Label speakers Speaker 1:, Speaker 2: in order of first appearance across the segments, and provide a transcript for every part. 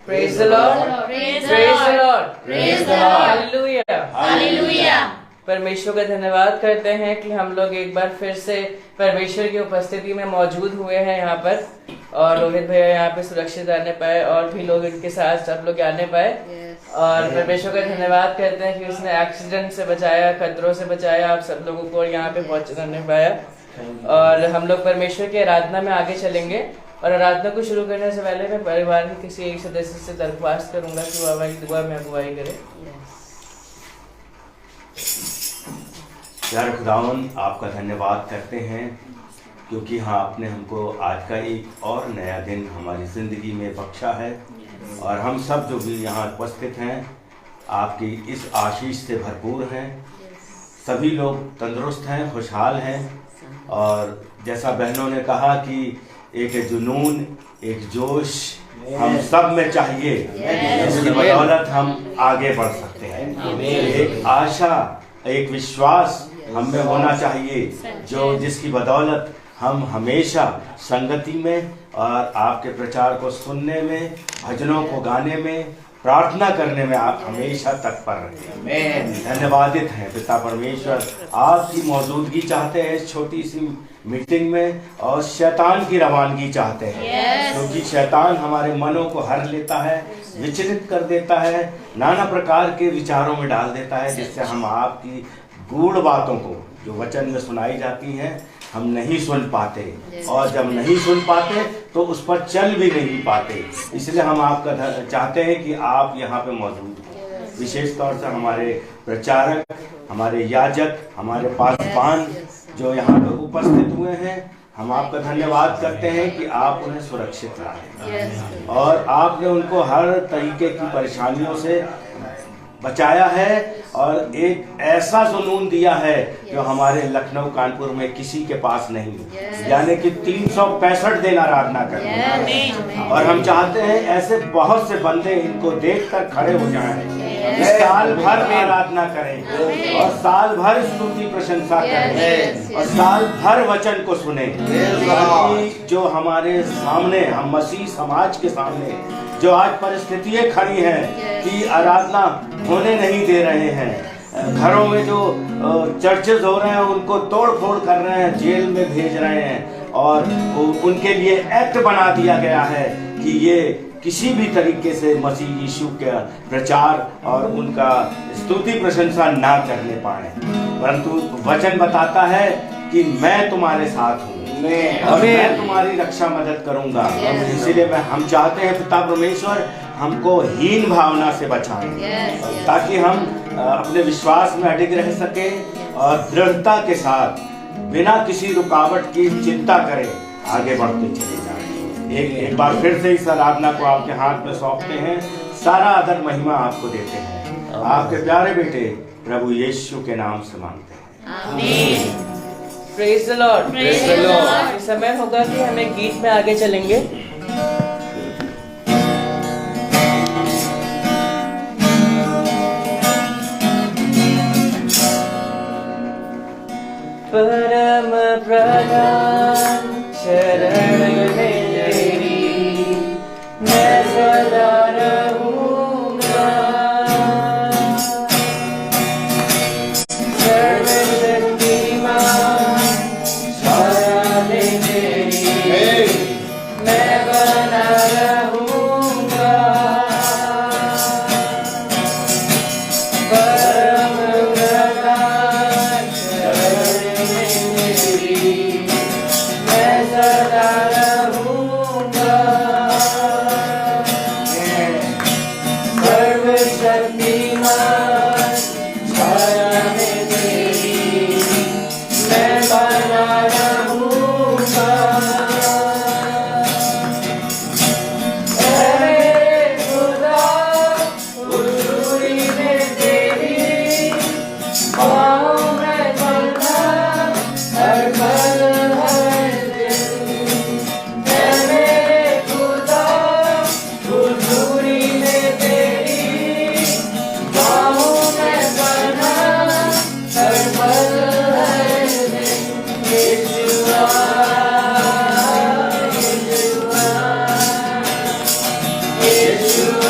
Speaker 1: Praise the Lord.
Speaker 2: Praise
Speaker 1: Praise the Lord.
Speaker 2: Praise the Lord.
Speaker 1: Hallelujah.
Speaker 2: Hallelujah.
Speaker 1: परमेश्वर का धन्यवाद करते हैं कि हम लोग एक बार फिर से परमेश्वर की उपस्थिति में मौजूद हुए हैं यहाँ पर, और रोहित भैया यहाँ पे सुरक्षित आने पाए और भी लोग इनके साथ सब लोग आने पाए। और परमेश्वर का धन्यवाद करते हैं कि उसने एक्सीडेंट से बचाया, खतरों से बचाया, आप सब लोगों को यहाँ पे पहुँचने पाया। और हम लोग परमेश्वर की आराधना में आगे चलेंगे, और आराधना को शुरू करने से पहले मैं परिवार के किसी एक सदस्य से दरख्वास्त करूंगा कि वो हमारी दुआ में अगुवाई करे।
Speaker 3: प्यारे खुदावन, आपका धन्यवाद करते हैं क्योंकि हाँ, आपने हमको आज का एक और नया दिन हमारी ज़िंदगी में बख्शा है, और हम सब जो भी यहाँ उपस्थित हैं आपकी इस आशीष से भरपूर हैं। सभी लोग तंदुरुस्त हैं, खुशहाल हैं, और जैसा बहनों ने कहा कि एक जुनून, एक जोश हम सब में चाहिए, जिसकी बदौलत हम आगे बढ़ सकते हैं। एक आशा, एक विश्वास हम में होना चाहिए, जो जिसकी बदौलत हम हमेशा संगति में और आपके प्रचार को सुनने में, भजनों को गाने में, प्रार्थना करने में आप हमेशा तत्पर रहें। धन्यवादित हैं पिता परमेश्वर, आपकी मौजूदगी चाहते हैं इस छोटी सी मीटिंग में, और शैतान की रवानगी चाहते हैं, क्योंकि शैतान हमारे मनों को हर लेता है, विचलित कर देता है, नाना प्रकार के विचारों में डाल देता है, जिससे हम आपकी गूढ़ बातों को जो वचन में सुनाई जाती हैं हम नहीं सुन पाते, और जब नहीं सुन पाते तो उस पर चल भी नहीं पाते। इसलिए हम आपका चाहते हैं कि आप यहाँ पे मौजूद हैं। विशेष तौर से हमारे प्रचारक, हमारे याजक, हमारे पासवान जो यहाँ पे उपस्थित हुए हैं, हम आपका धन्यवाद करते हैं कि आप उन्हें सुरक्षित लाए, और आपने उनको हर तरीके की परेशानियों से बचाया है, और एक ऐसा जुनून दिया है जो हमारे लखनऊ कानपुर में किसी के पास नहीं, यानी कि 365 दिन आराधना करें। और हम चाहते हैं ऐसे बहुत से बंदे इनको देखकर खड़े हो जाएं, साल भर आराधना करें, और साल भर स्तुति प्रशंसा करें, और साल भर वचन को सुने। जो हमारे सामने, हम मसीह समाज के सामने जो आज परिस्थितियां खड़ी हैं कि आराधना होने नहीं दे रहे हैं, घरों में जो चर्चेज हो रहे हैं उनको तोड़ फोड़ कर रहे हैं, जेल में भेज रहे हैं, और उनके लिए एक्ट बना दिया गया है कि ये किसी भी तरीके से मसीह यीशु का प्रचार और उनका स्तुति प्रशंसा ना करने पाए। परंतु वचन बताता है कि मैं तुम्हारे साथ हूँ और मैं तुम्हारी रक्षा मदद करूंगा। इसीलिए हम चाहते हैं पिता परमेश्वर हमको हीन भावना से बचाएं, ताकि हम अपने विश्वास में अडिग रह सकें, और दृढ़ता के साथ बिना किसी रुकावट की चिंता करें आगे बढ़ते चले जाएं। एक बार फिर से इस आराधना को आपके हाथ में सौंपते हैं, सारा आदर महिमा आपको देते हैं, आपके प्यारे बेटे प्रभु यीशु के नाम से मांगते हैं,
Speaker 2: आमीन।
Speaker 1: Praise the Lord.
Speaker 2: Praise the Lord.
Speaker 1: समय होगा कि हमें गीत में आगे चलेंगे। परम प्रधान शरण में तेरी मैं सदा रहूंगा,
Speaker 2: Yeshua,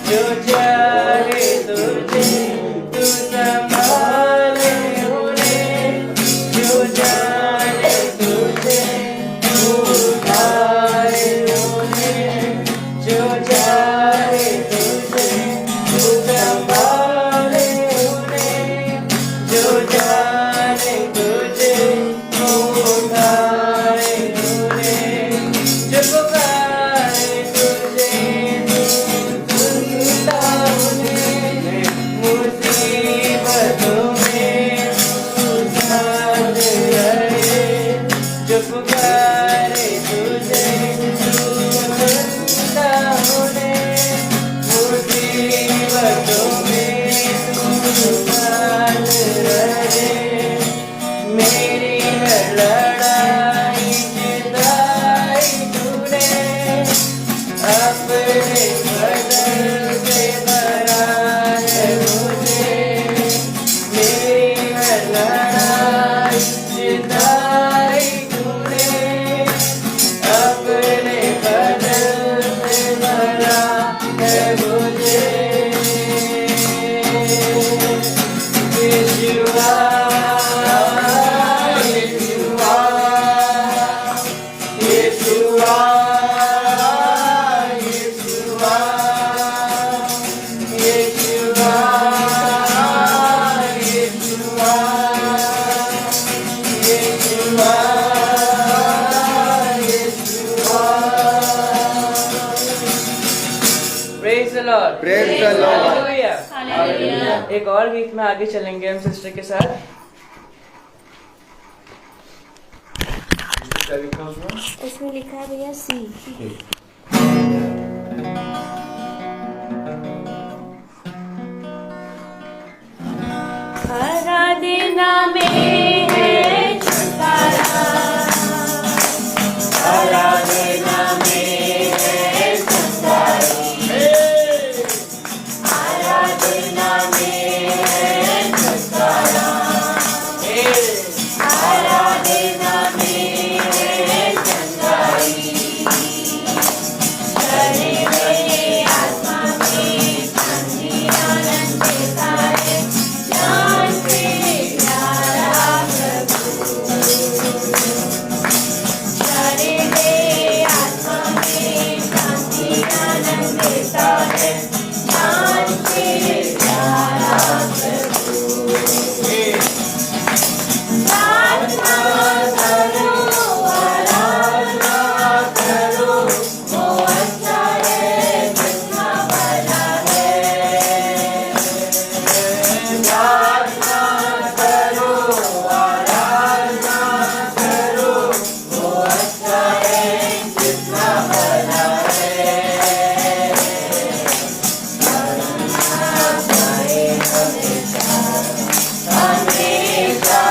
Speaker 1: जो चाहे तुझे तू संभाले उन्हें, जो जाने तुझे तू उठाए उन्हें, जो चाहे तुझे तू संभाले उन्हें, जो जाने तुझे तू उठाए उन्हें, जो पुकारे तुझे तू सुनता उन्हें, मुसीबतों में तू साथ रहे, जो पुकारे तुझे तू सुनता उन्हें, मुसीबतों में तू साथ रहे, मेरी हर लड़ाई जिताई तूने, अपने बदल से भरा है मुझे, मेरी हर लड़ाई जिताई तूने, अपने बदल से भरा है मुझे। यीशुआ, यीशुआ, यीशुआ, यीशुआ, यीशुआ, यीशुआ, यीशुआ, यीशुआ। Praise the Lord.
Speaker 2: Praise the Lord.
Speaker 1: Hallelujah.
Speaker 2: Hallelujah.
Speaker 1: एक और गीत में आगे चलेंगे हम सिस्टर के साथ।
Speaker 4: इसमें लिखा है भैया सी। आराधना में है छुटकारा, आराधना में है छुटकारा, आराधना में है छुटकारा, आराधना में है छुटकारा, शरीर में आत्मा में शांति आनंद देता है, जान से प्यारा प्रभु, शरीर में आत्मा में शांति आनंद देता है, जान से प्यारा प्रभु। प्रार्थना करो, आराधना करो, वो अच्छा है, जितना भला है। प्रार्थना करो, आराधना करो, वो अच्छा है, जितना भला है। करुणा पाए हमेशा, हमेशा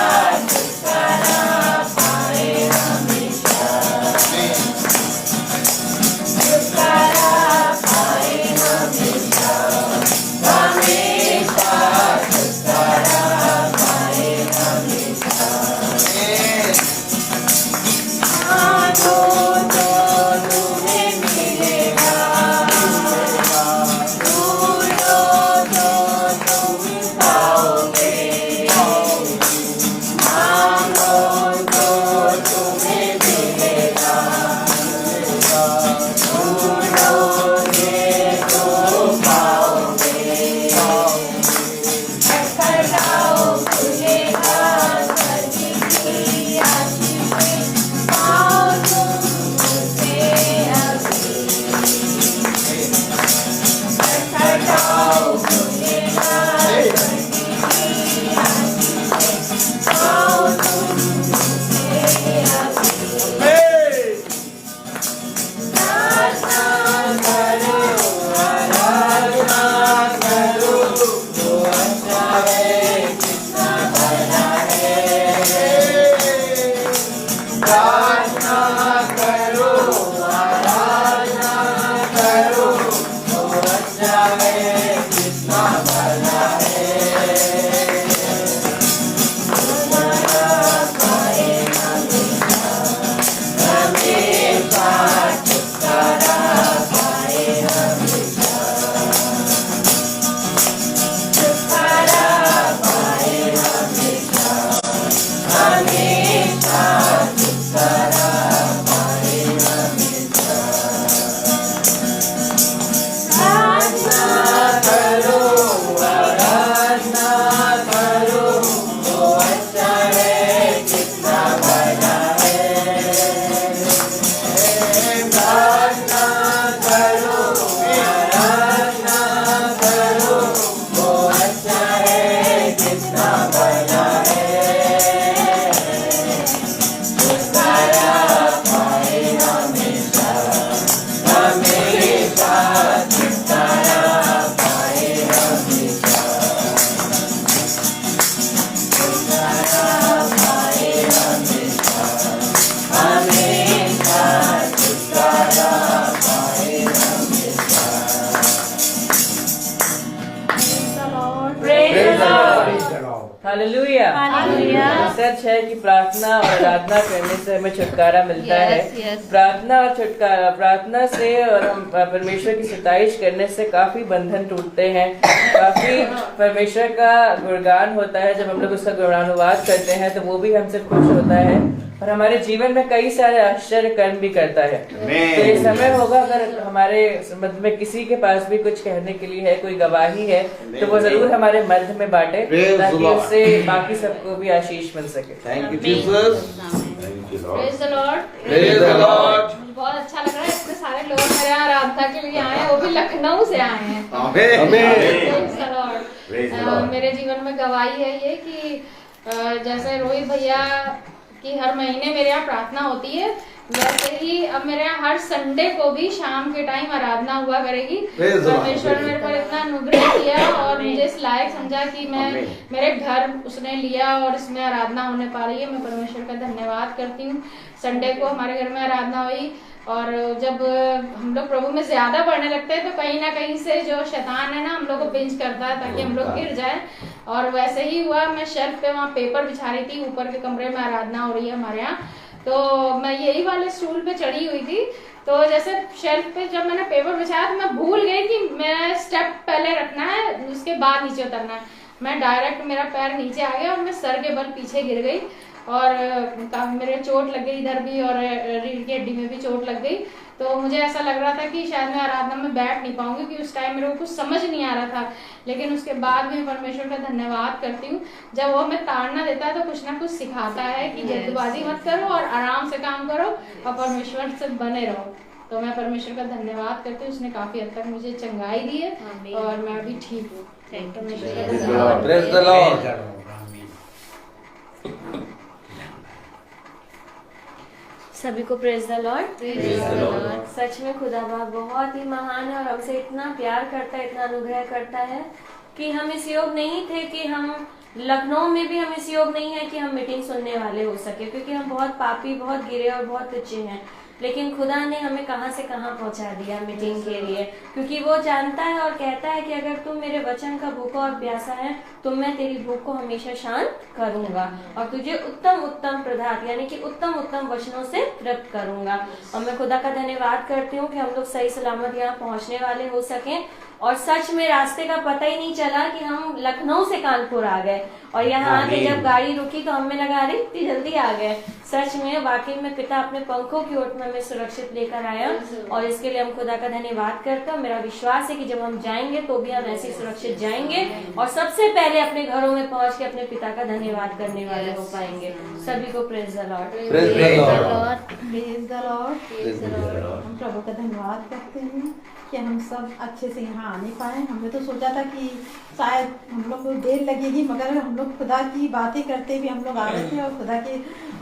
Speaker 4: छुटकारा पाए हमेशा, छुटकारा पाए हमेशा, हमेशा छुटकारा पाए हमेशा। मांगो तो तुम्हें मिलेगा, ढूंढो तो तुम पाओगे, मांगो तो तुम्हें मिलेगा, ढूंढोगे तो पाओगे, खटखटाओ खुलेगा स्वर्ग की आशीषें, पाओ तुम उसे अभी, खटखटाओ खुलेगा स्वर्ग की आशीषें, पाओ तुम उसे अभी। प्रार्थना करो, आराधना करो, वो अच्छा है, जितना भला है। प्रार्थना करो, आराधना करो, वो अच्छा है, जितना भला है। छुटकारा पाए हमेशा, हमेशा छुटकारा पाए हमेशा।
Speaker 1: हालेलुया। सच है कि प्रार्थना और आराधना करने से हमें छुटकारा मिलता है। प्रार्थना और छुटकारा, प्रार्थना से और हम परमेश्वर की सताइश करने से काफी बंधन टूटते हैं, काफी परमेश्वर का गुणगान होता है। जब हम लोग उसका गुणानुवाद करते हैं तो वो भी हमसे खुश होता है और हमारे जीवन में कई सारे आश्चर्य कर्म भी करता है। तो ये समय होगा, अगर हमारे संबंध में किसी के पास भी कुछ कहने के लिए है, कोई गवाही है, तो वो जरूर हमारे मध्य में बांटे, ताकि उससे बाकी सबको भी आशीष मिल सके।
Speaker 5: Thank you Jesus.
Speaker 2: Praise the Lord.
Speaker 5: Praise the Lord.
Speaker 2: बहुत अच्छा लग रहा है, इतने सारे लोग मेरे यहाँ आराधना के लिए आए हैं, वो भी लखनऊ से आए हैं।
Speaker 5: आमीन।
Speaker 2: Praise the
Speaker 3: Praise the
Speaker 2: Lord.
Speaker 3: Lord।
Speaker 2: मेरे जीवन में गवाही है ये कि जैसे रोहित भैया की हर महीने मेरे यहाँ प्रार्थना होती है, वैसे ही अब मेरे यहाँ हर संडे को भी शाम के टाइम आराधना हुआ करेगी।
Speaker 5: Praise the Lord।
Speaker 2: परमेश्वर ने मेरे पर इतना अनुग्रह किया और मुझे इस लायक समझा कि मैं मेरे घर उसने लिया और इसमें आराधना होने पा रही है। मैं परमेश्वर का धन्यवाद करती हूँ। संडे को हमारे घर में आराधना हुई और जब हम लोग प्रभु में ज्यादा बढ़ने लगते हैं तो कहीं ना कहीं से जो शैतान है ना हम लोग को पिंच करता है ताकि हम लोग गिर जाए, और वैसे ही हुआ। मैं शेल्फ पे वहाँ पेपर बिछा रही थी, ऊपर के कमरे में आराधना हो रही है हमारे यहाँ, तो मैं यही वाले स्टूल पे चढ़ी हुई थी। तो जैसे शेल्फ पे जब मैंने पेपर बिछाया तो मैं भूल गई कि मैं स्टेप पहले रखना है, उसके बाद नीचे उतरना है। मैं डायरेक्ट, मेरा पैर नीचे आ गया और मैं सर के बल पीछे गिर गई और काफी मेरे चोट लग गई, इधर भी और रीढ़ की हड्डी में भी चोट लग गई। तो मुझे ऐसा लग रहा था कि शायद मैं आराधना में बैठ नहीं पाऊंगी, क्योंकि उस टाइम मेरे को कुछ समझ नहीं आ रहा था। लेकिन उसके बाद भी मैं परमेश्वर का धन्यवाद करती हूँ। जब वो हमें ताड़ना देता है तो कुछ ना कुछ सिखाता है कि जल्दबाजी मत करो और आराम से काम करो और परमेश्वर से बने रहो। तो मैं परमेश्वर का धन्यवाद करती हूँ, उसने काफी हद तक मुझे चंगाई दी है और मैं अभी ठीक हूँ। परमेश्वर का धन्यवाद।
Speaker 5: Praise the Lord.
Speaker 6: सभी को praise the Lord.
Speaker 3: Praise the Lord।
Speaker 6: सच में खुदा बाप बहुत ही महान है और हमसे इतना प्यार करता है, इतना अनुग्रह करता है कि हम इस योग नहीं थे कि हम लखनऊ में भी हम इस योग नहीं है कि हम मीटिंग सुनने वाले हो सके, क्योंकि हम बहुत पापी, बहुत गिरे और बहुत तुच्छ हैं। लेकिन खुदा ने हमें कहां से कहां पहुंचा दिया मीटिंग के लिए, क्योंकि वो जानता है और कहता है कि अगर तुम मेरे वचन का भूखा और प्यासा है तो मैं तेरी भूख को हमेशा शांत करूंगा और तुझे उत्तम उत्तम पदार्थ यानी कि उत्तम उत्तम वचनों से तृप्त करूंगा। और मैं खुदा का धन्यवाद करती हूँ कि हम लोग सही सलामत यहाँ पहुँचने वाले हो सके और सच में रास्ते का पता ही नहीं चला कि हम लखनऊ से कानपुर आ गए और यहाँ आके जब गाड़ी रुकी तो हमें लगा रही इतनी जल्दी आ गए। सच में वाकई में पिता अपने पंखों की ओट में हमें सुरक्षित लेकर आया और इसके लिए हम खुदा का धन्यवाद करते हैं। मेरा विश्वास है कि जब हम जाएंगे तो भी हम ऐसे सुरक्षित जाएंगे और सबसे पहले अपने घरों में पहुंच के अपने पिता का धन्यवाद करने वाले हो पाएंगे। सभी को praise the Lord.
Speaker 5: Praise the Lord.
Speaker 7: Praise the Lord. हम प्रभु का धन्यवाद करते हैं कि हम सब अच्छे से यहाँ आने पाए। हमने तो सोचा था कि शायद हम लोग को देर लगेगी, मगर हम लोग खुदा की बातें करते हुए हम लोग आ रहे थे और खुदा के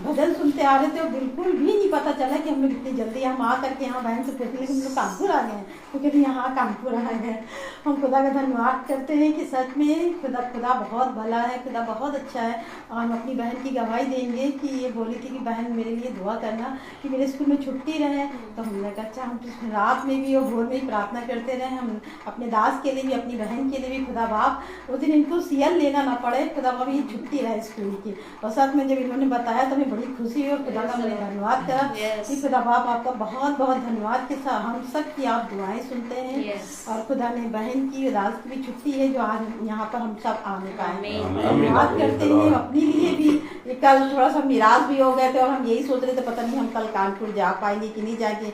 Speaker 7: भजन सुनते आ रहे थे और बिल्कुल भी नहीं पता चला कि हम लोग इतनी जल्दी हम आ करके यहाँ बहन से पूछने लगे हम लोग कानपुर आ गए हैं, क्योंकि यहाँ कानपुर आ गए। हम खुदा का धन्यवाद करते हैं कि सच में खुदा बहुत भला है, खुदा बहुत अच्छा है। और हम अपनी बहन की गवाही देंगे कि ये बोली थी कि बहन मेरे लिए दुआ करना कि मेरे स्कूल में छुट्टी रहे, तो हमने कहा अच्छा हम तो रात में भी और भोर में भी प्रार्थना करते रहे। हम अपने दास के लिए भी, अपनी बहन के लिए भी खुदा बाप उस दिन इनको सीएल लेना ना पड़े, खुदा बाप ये छुट्टी रहे स्कूल की। और साथ में जब इन्होंने बताया तो हमें बड़ी खुशी हुई और खुदा का मैंने धन्यवाद करा कि खुदा बाप आपका बहुत बहुत धन्यवाद के साथ हम सब की आप दुआएं सुनते हैं। और खुदा ने बहन की, दास की भी छुट्टी है जो आज यहाँ पर हम सब आने पाए। धन्यवाद करते हैं अपने लिए भी। कल थोड़ा सा निराश भी हो गए थे और हम यही सोच रहे थे पता नहीं हम कल कानपुर जा पाएंगे कि नहीं जाएंगे,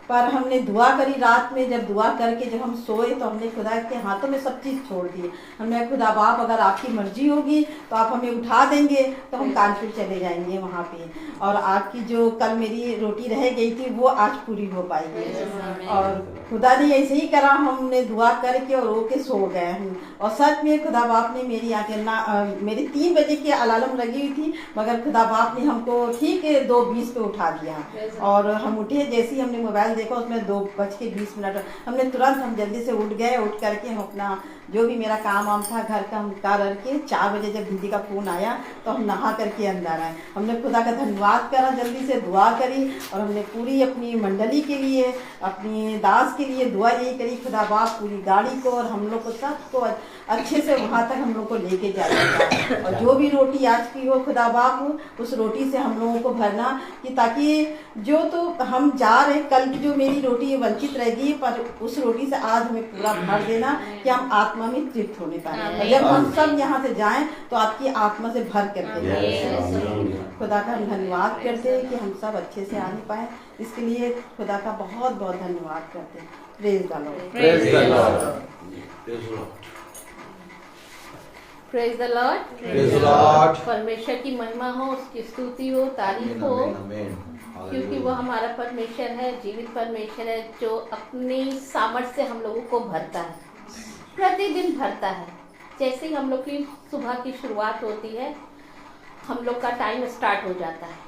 Speaker 7: पर हमने दुआ करी रात में। जब दुआ करके जब हम सोए तो हमने खुदा के हाथों में सब चीज़ छोड़ दी। हमने खुदा बाप अगर आपकी मर्जी होगी तो आप हमें उठा देंगे तो हम कानपुर चले जाएंगे वहाँ पे, और आपकी जो कल मेरी रोटी रह गई थी वो आज पूरी हो पाएगी। और खुदा ने ऐसे ही करा, हमने दुआ करके और रो के सो गए हम। और सच में खुदा बाप ने मेरी आके मेरी 3 बजे की अलार्म लगी हुई थी, मगर खुदा बाप ने हमको ठीक 2:20 पे उठा दिया और हम उठे। जैसे ही हमने मोबाइल देखा उसमें 2:20 हमने तुरंत हम जल्दी से उठ गए। उठ करके हम अपना जो भी मेरा काम वाम था घर का हम करके 4 बजे जब दीदी का फ़ोन आया तो हम नहा करके अंदर आए। हमने खुदा का धन्यवाद करा, जल्दी से दुआ करी और हमने पूरी अपनी मंडली के लिए, अपनी दास के लिए दुआ यही करी, खुदा बाप पूरी गाड़ी को और हम लोग को सबको अच्छे से वहाँ तक हम लोग को लेके जाएगा। और जो भी रोटी आज की हो खुदा बाप उस रोटी से हम लोगों को भरना, कि ताकि जो तो हम जा रहे कल की जो मेरी रोटी वंचित रहेगी, पर उस रोटी से आज हमें पूरा भर देना कि हम आत्मा में तृप्त होने पाए। और जब हम सब यहाँ से जाएं तो आपकी आत्मा से भर करके खुदा का हम धन्यवाद करते हैं कि हम सब अच्छे से आने पाए। इसके लिए खुदा का बहुत बहुत धन्यवाद करते हैं। Praise the Lord.
Speaker 5: Praise the Lord.
Speaker 8: Praise the Lord.
Speaker 5: Praise the Lord.
Speaker 8: परमेश्वर की महिमा हो, उसकी स्तुति हो, तारीफ हो,
Speaker 5: Amen.
Speaker 8: क्योंकि वो हमारा परमेश्वर है, जीवित परमेश्वर है, जो अपनी सामर्थ्य से हम लोगों को भरता है, प्रतिदिन भरता है। जैसे ही हम लोग की सुबह की शुरुआत होती है, हम लोग का टाइम स्टार्ट हो जाता है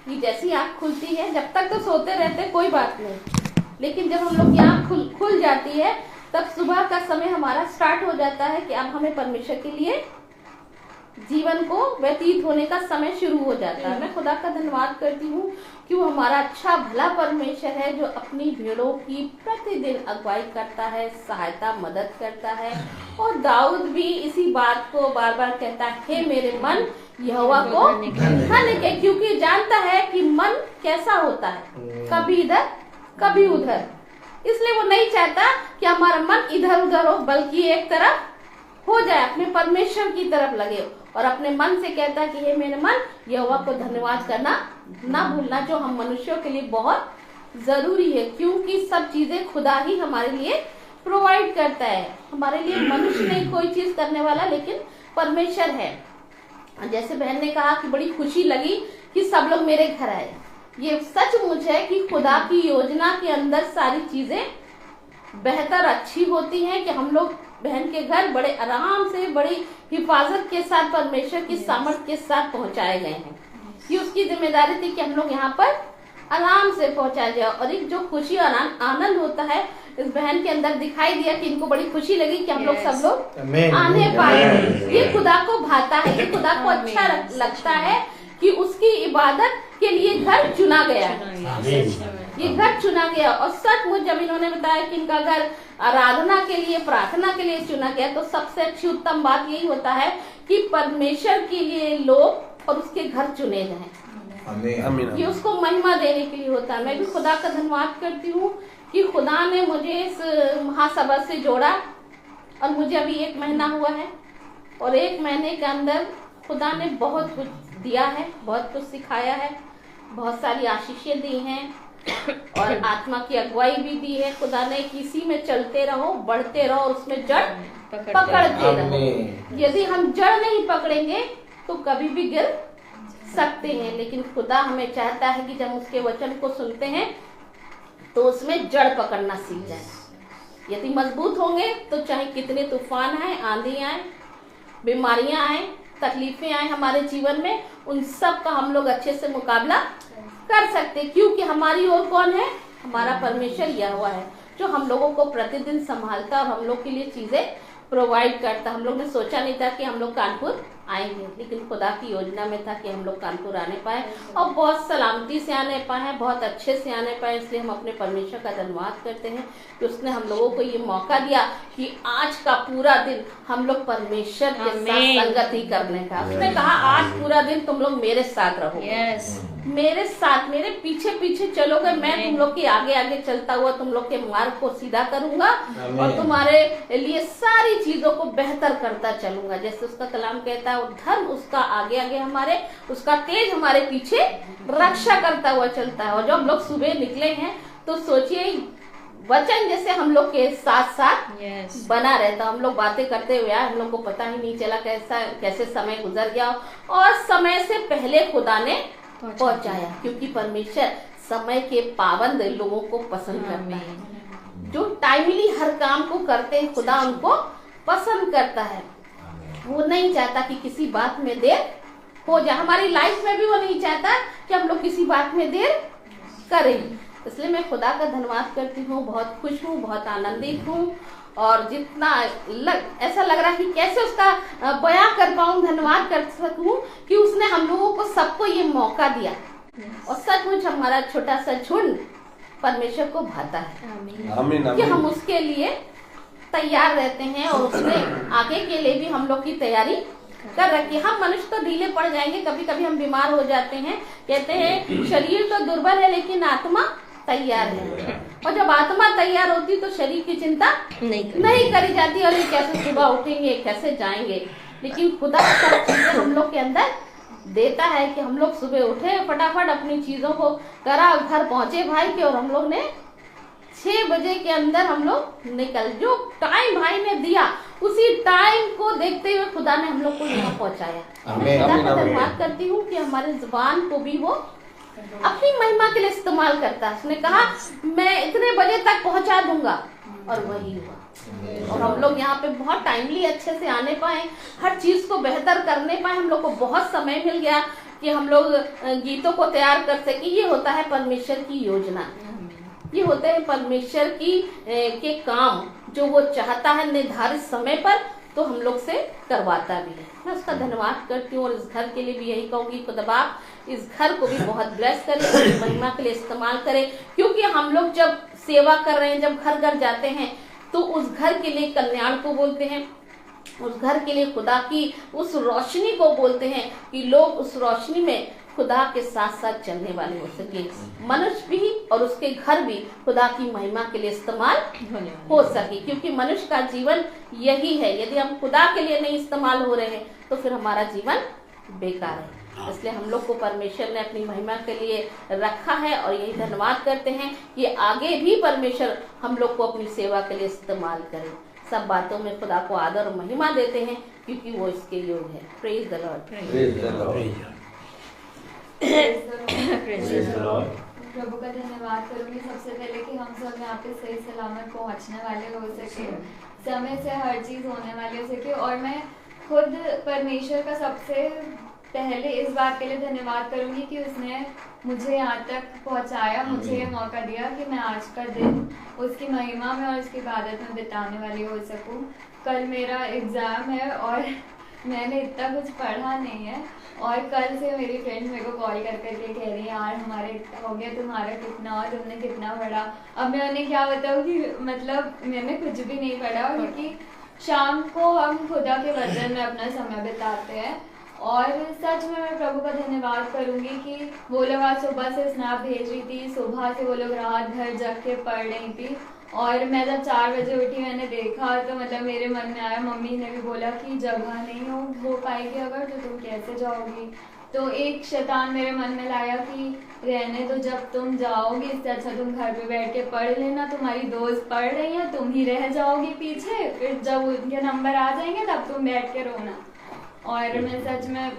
Speaker 8: कि जैसी आँख खुलती है, जब तक तो सोते रहते कोई बात नहीं, लेकिन जब हम लोग की आँख खुल जाती है तब सुबह का समय हमारा स्टार्ट हो जाता है कि अब हमें परमेश्वर के लिए जीवन को व्यतीत होने का समय शुरू हो जाता है। मैं खुदा का धन्यवाद करती हूँ कि वो हमारा अच्छा भला परमेश्वर है, जो अपनी भेड़ों की प्रतिदिन अगुवाई करता है, सहायता मदद करता है। और दाऊद भी इसी बात को बार बार कहता है, हे मेरे मन यहोवा को धन्य कह, क्योंकि जानता है कि मन कैसा होता है, कभी इधर कभी उधर। इसलिए वो नहीं चाहता कि हमारा मन इधर उधर हो, बल्कि एक तरफ हो जाए, अपने परमेश्वर की तरफ लगे। और अपने मन से कहता है कि हे मेरे मन यहोवा को धन्यवाद करना ना भूलना, जो हम मनुष्यों के लिए बहुत जरूरी है, क्योंकि सब चीजें खुदा ही हमारे लिए प्रोवाइड करता है। हमारे लिए मनुष्य नहीं कोई चीज करने वाला, लेकिन परमेश्वर है। जैसे बहन ने कहा कि बड़ी खुशी लगी कि सब लोग मेरे घर आए। ये सचमुच है कि खुदा की योजना के अंदर सारी चीजें बेहतर अच्छी होती हैं, कि हम लोग बहन के घर बड़े आराम से, बड़ी हिफाजत के साथ, परमेश्वर की सामर्थ्य के साथ पहुंचाए गए हैं। ये उसकी जिम्मेदारी थी कि हम लोग यहाँ पर आराम से पहुंचाया जाए। और एक जो खुशी और आनंद होता है इस बहन के अंदर दिखाई दिया कि इनको बड़ी खुशी लगी कि हम लोग सब लोग आने पाए। ये खुदा को भाता है, ये खुदा को अच्छा लगता है कि उसकी इबादत के लिए घर चुना गया है, ये घर चुना गया। और सचमुच जब इन्होंने बताया कि इनका घर आराधना के लिए, प्रार्थना के लिए चुना गया, तो सबसे अच्छी उत्तम बात यही होता है कि परमेश्वर के लिए लोग और उसके घर चुने जाएं। ये उसको महिमा देने के लिए होता है। मैं भी खुदा का धन्यवाद करती हूँ कि खुदा ने मुझे इस महासभा से जोड़ा, और मुझे अभी 1 महीना हुआ है, और 1 महीने के अंदर खुदा ने बहुत कुछ दिया है, बहुत कुछ सिखाया है, बहुत सारी आशीषें दी हैं, और आत्मा की अगुवाई भी दी है खुदा ने। किसी में चलते रहो, बढ़ते रहो, और उसमें जड़ पकड़ते रहो। यदि हम जड़ नहीं पकड़ेंगे तो कभी भी गिर सकते हैं, लेकिन खुदा हमें चाहता है कि जब उसके वचन को सुनते हैं तो उसमें जड़ पकड़ना सीख जाए। यदि मजबूत होंगे तो चाहे कितने तूफान आए, आंधी आए, बीमारियां आए, तकलीफें आए हमारे जीवन में, उन सब का हम लोग अच्छे से मुकाबला कर सकते, क्योंकि हमारी ओर कौन है? हमारा परमेश्वर यहोवा है, जो हम लोगों को प्रतिदिन संभालता और हम लोग के लिए चीजें प्रोवाइड करता। हम लोग ने सोचा नहीं था कि हम लोग कानपुर आएंगे, लेकिन खुदा की योजना में था कि हम लोग कानपुर आने पाए, और बहुत सलामती से आने पाए, बहुत अच्छे से आने पाए। इसलिए हम अपने परमेश्वर का धन्यवाद करते हैं कि उसने हम लोगों को ये मौका दिया कि आज का पूरा दिन हम लोग परमेश्वर के साथ संगति करने का। उसने कहा आज पूरा दिन तुम लोग मेरे साथ रहो, मेरे साथ, मेरे पीछे पीछे चलोगे, मैं तुम लोग के आगे आगे चलता हुआ तुम लोग के मार्ग को सीधा करूंगा, और तुम्हारे लिए सारी चीजों को बेहतर करता चलूंगा। जैसे उसका कलाम कहता है, धर्म उसका आगे आगे हमारे, उसका तेज हमारे पीछे रक्षा करता हुआ चलता है। और जब हम लोग सुबह निकले हैं तो सोचिए वचन जैसे हम लोग के साथ साथ बना रहता। हम लोग बातें करते हुए हम लोग को पता ही नहीं चला कैसे समय गुजर गया, और समय से पहले खुदा ने पहुंचाया, क्योंकि परमेश्वर समय के पाबंद लोगों को पसंद करता है। जो टाइमली हर काम को करते हैं खुदा उनको पसंद करता है। वो नहीं चाहता कि किसी बात में देर हो जाए। हमारी लाइफ में भी वो नहीं चाहता कि हम लोग किसी बात में देर करें। इसलिए मैं खुदा का धन्यवाद करती हूँ, बहुत खुश हूँ, बहुत आनंदित हूँ, और जितना ऐसा लग रहा है कि कैसे उसका बयां कर पाऊं, धन्यवाद कर सकूं कि उसने हम लोगों को सबको ये मौका दिया। और सचमुच हमारा छोटा सा झुंड परमेश्वर को भाता है
Speaker 5: आमीन,
Speaker 8: कि हम उसके लिए तैयार रहते हैं और उसने आगे के लिए भी हम लोग की तैयारी कर रखी। हम मनुष्य तो ढीले पड़ जाएंगे, कभी कभी हम बीमार हो जाते हैं। कहते हैं शरीर तो दुर्बल है लेकिन आत्मा तैयार है, और जब आत्मा तैयार होती तो शरीर की चिंता नहीं करी जाती। और ये कैसे सुबह उठेंगे, कैसे जाएंगे, लेकिन खुदा सब चीजें हम लोग के अंदर देता है कि हम लोग सुबह उठे, फटाफट अपनी चीजों को करा, घर पहुंचे भाई के, और हम लोग ने 6 बजे के अंदर हम लोग निकल, जो टाइम भाई ने दिया उसी टाइम को देखते हुए खुदा ने हम लोग को यहाँ पहुँचाया। खुदा का धन्यवाद करती हूँ कि हमारे जुबान को भी वो अपनी महिमा के लिए इस्तेमाल करता है। उसने कहा मैं इतने बजे तक पहुँचा दूंगा, और वही हुआ। और हम लोग यहाँ पे बहुत टाइमली अच्छे से आने पाए, हर चीज को बेहतर करने पाए। हम लोग को बहुत समय मिल गया कि हम लोग गीतों को तैयार कर सके। ये होता है परमेश्वर की योजना, ये होते हैं परमेश्वर की के काम जो वो चाहता है निर्धारित समय पर, तो हम लोग से करवाता भी है। मैं उसका धन्यवाद करती हूँ और इस घर के लिए भी यही कहूंगी, खुदा इस घर को भी बहुत ब्लेस करे, महिमा के लिए इस्तेमाल करे। क्योंकि हम लोग जब सेवा कर रहे हैं, जब घर घर जाते हैं, तो उस घर के लिए कल्याण को बोलते हैं, उस घर के लिए खुदा की उस रोशनी को बोलते हैं कि लोग उस रोशनी में खुदा के साथ साथ चलने वाले हो सके, मनुष्य भी और उसके घर भी खुदा की महिमा के लिए इस्तेमाल हो सके। क्योंकि मनुष्य का जीवन यही है, यदि हम खुदा के लिए नहीं इस्तेमाल हो रहे हैं तो फिर हमारा जीवन बेकार है। इसलिए हम लोग को परमेश्वर ने अपनी महिमा के लिए रखा है, और यही धन्यवाद करते हैं कि आगे भी परमेश्वर हम लोग को अपनी सेवा के लिए इस्तेमाल करे। सब बातों में खुदा को आदर और महिमा देते हैं क्योंकि वो इसके योग्य है। Praise the Lord.
Speaker 9: प्रभु का धन्यवाद करूंगी सबसे पहले कि हम सब यहाँ पे सही सलामत पहुँचने वाले हो सके, समय से हर चीज होने वाली हो सके। और मैं खुद परमेश्वर का सबसे पहले इस बात के लिए धन्यवाद करूंगी कि उसने मुझे यहाँ तक पहुँचाया, मुझे ये मौका दिया कि मैं आज का दिन उसकी महिमा में और उसकी इबादत में बिताने वाली हो सकूँ। कल मेरा एग्ज़ाम है और मैंने इतना कुछ पढ़ा नहीं है, और कल से मेरी फ्रेंड्स मेरे को कॉल कर करके कह रही है यार हमारे इतना हो गया, तुम्हारा कितना और तुमने कितना पढ़ा। अब मैं उन्हें क्या बताऊँ कि मतलब मैंने कुछ भी नहीं पढ़ा, क्योंकि शाम को हम खुदा के वचन में अपना समय बिताते हैं। और सच में मैं प्रभु का धन्यवाद करूंगी कि वो लोग आज सुबह से स्नैप भेज रही थी, सुबह से वो लोग रात भर जग के पढ़ रही थी, और मैं जब 4 बजे उठी मैंने देखा तो मतलब मेरे मन में आया, मम्मी ने भी बोला कि जगह नहीं हो पाएगी अगर तो तुम कैसे जाओगी। तो एक शैतान मेरे मन में लाया कि रहने दो, जब तुम जाओगी इससे अच्छा तुम घर पे बैठ के पढ़ लेना, तुम्हारी दोस्त पढ़ रही है, तुम ही रह जाओगी पीछे, फिर जब उनके नंबर आ जाएंगे तब तुम बैठ के रोना। और मैं सच में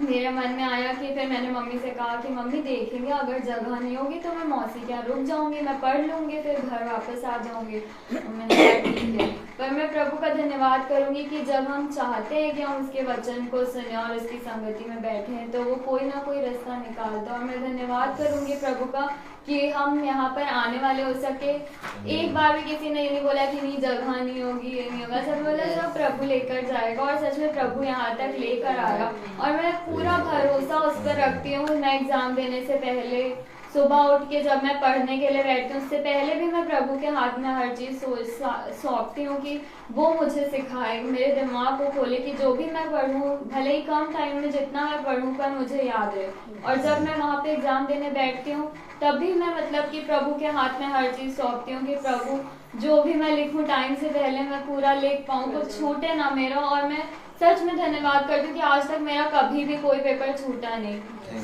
Speaker 9: मेरे मन में आया कि फिर मैंने मम्मी से कहा कि मम्मी देखेंगे अगर जगह नहीं होगी तो मैं मौसी के यहाँ रुक जाऊंगी, मैं पढ़ लूंगी, फिर घर वापस आ जाऊंगी। मैंने कहा ठीक है। पर मैं प्रभु का धन्यवाद करूंगी कि जब हम चाहते हैं कि हम उसके वचन को सुने और उसकी संगति में बैठे हैं तो वो कोई ना कोई रास्ता निकालता। और मैं धन्यवाद करूंगी प्रभु का कि हम यहाँ पर आने वाले हो सके। एक बार भी किसी ने नहीं बोला कि नहीं जगह नहीं होगी, ये नहीं होगा, सब बोला सब प्रभु लेकर जाएगा। और सच में प्रभु यहाँ तक लेकर आया, और मैं पूरा भरोसा उस पर रखती हूँ। मैं एग्जाम देने से पहले सुबह उठ के जब मैं पढ़ने के लिए बैठती हूँ उससे पहले भी मैं प्रभु के हाथ में हर चीज़ सौंपती हूँ कि वो मुझे सिखाए, मेरे दिमाग को खोले कि जो भी मैं पढ़ूँ भले ही कम टाइम में जितना मैं पढ़ूँ पर मुझे याद रहे। और जब मैं वहाँ पे एग्जाम देने बैठती हूँ तब भी मैं मतलब कि प्रभु के हाथ में हर चीज़ सौंपती हूँ कि प्रभु जो भी मैं लिखूँ टाइम से पहले मैं पूरा लिख पाऊँ, कुछ छूटे ना मेरा। और मैं सच में धन्यवाद करती हूँ कि आज तक मेरा कभी भी कोई पेपर छूटा नहीं।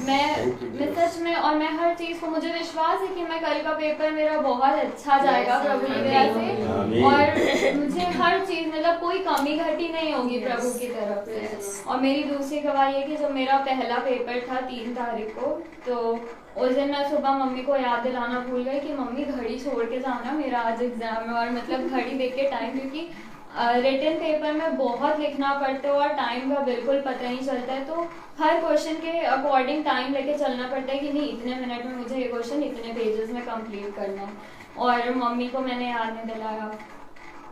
Speaker 9: मैं सच में, और मैं हर चीज़ को, मुझे विश्वास है कि मैं कल का पेपर मेरा बहुत अच्छा जाएगा प्रभु की दया से। और मुझे हर चीज़ मतलब कोई कमी घटी नहीं होगी प्रभु की तरफ से। और मेरी दूसरी गवाही है कि जब मेरा पहला पेपर था 3 तारीख को, तो उस दिन मैं सुबह मम्मी को याद दिलाना भूल गई कि मम्मी घड़ी छोड़ के जाना, मेरा आज एग्जाम है। और मतलब घड़ी देख के टाइम, क्योंकि रिटन पेपर में बहुत लिखना पड़ता है और टाइम का बिल्कुल पता नहीं चलता है, तो हर क्वेश्चन के अकॉर्डिंग टाइम लेके चलना पड़ता है कि नहीं इतने मिनट में मुझे ये क्वेश्चन इतने पेजेस में कंप्लीट करना है। और मम्मी को मैंने याद नहीं दिलाया।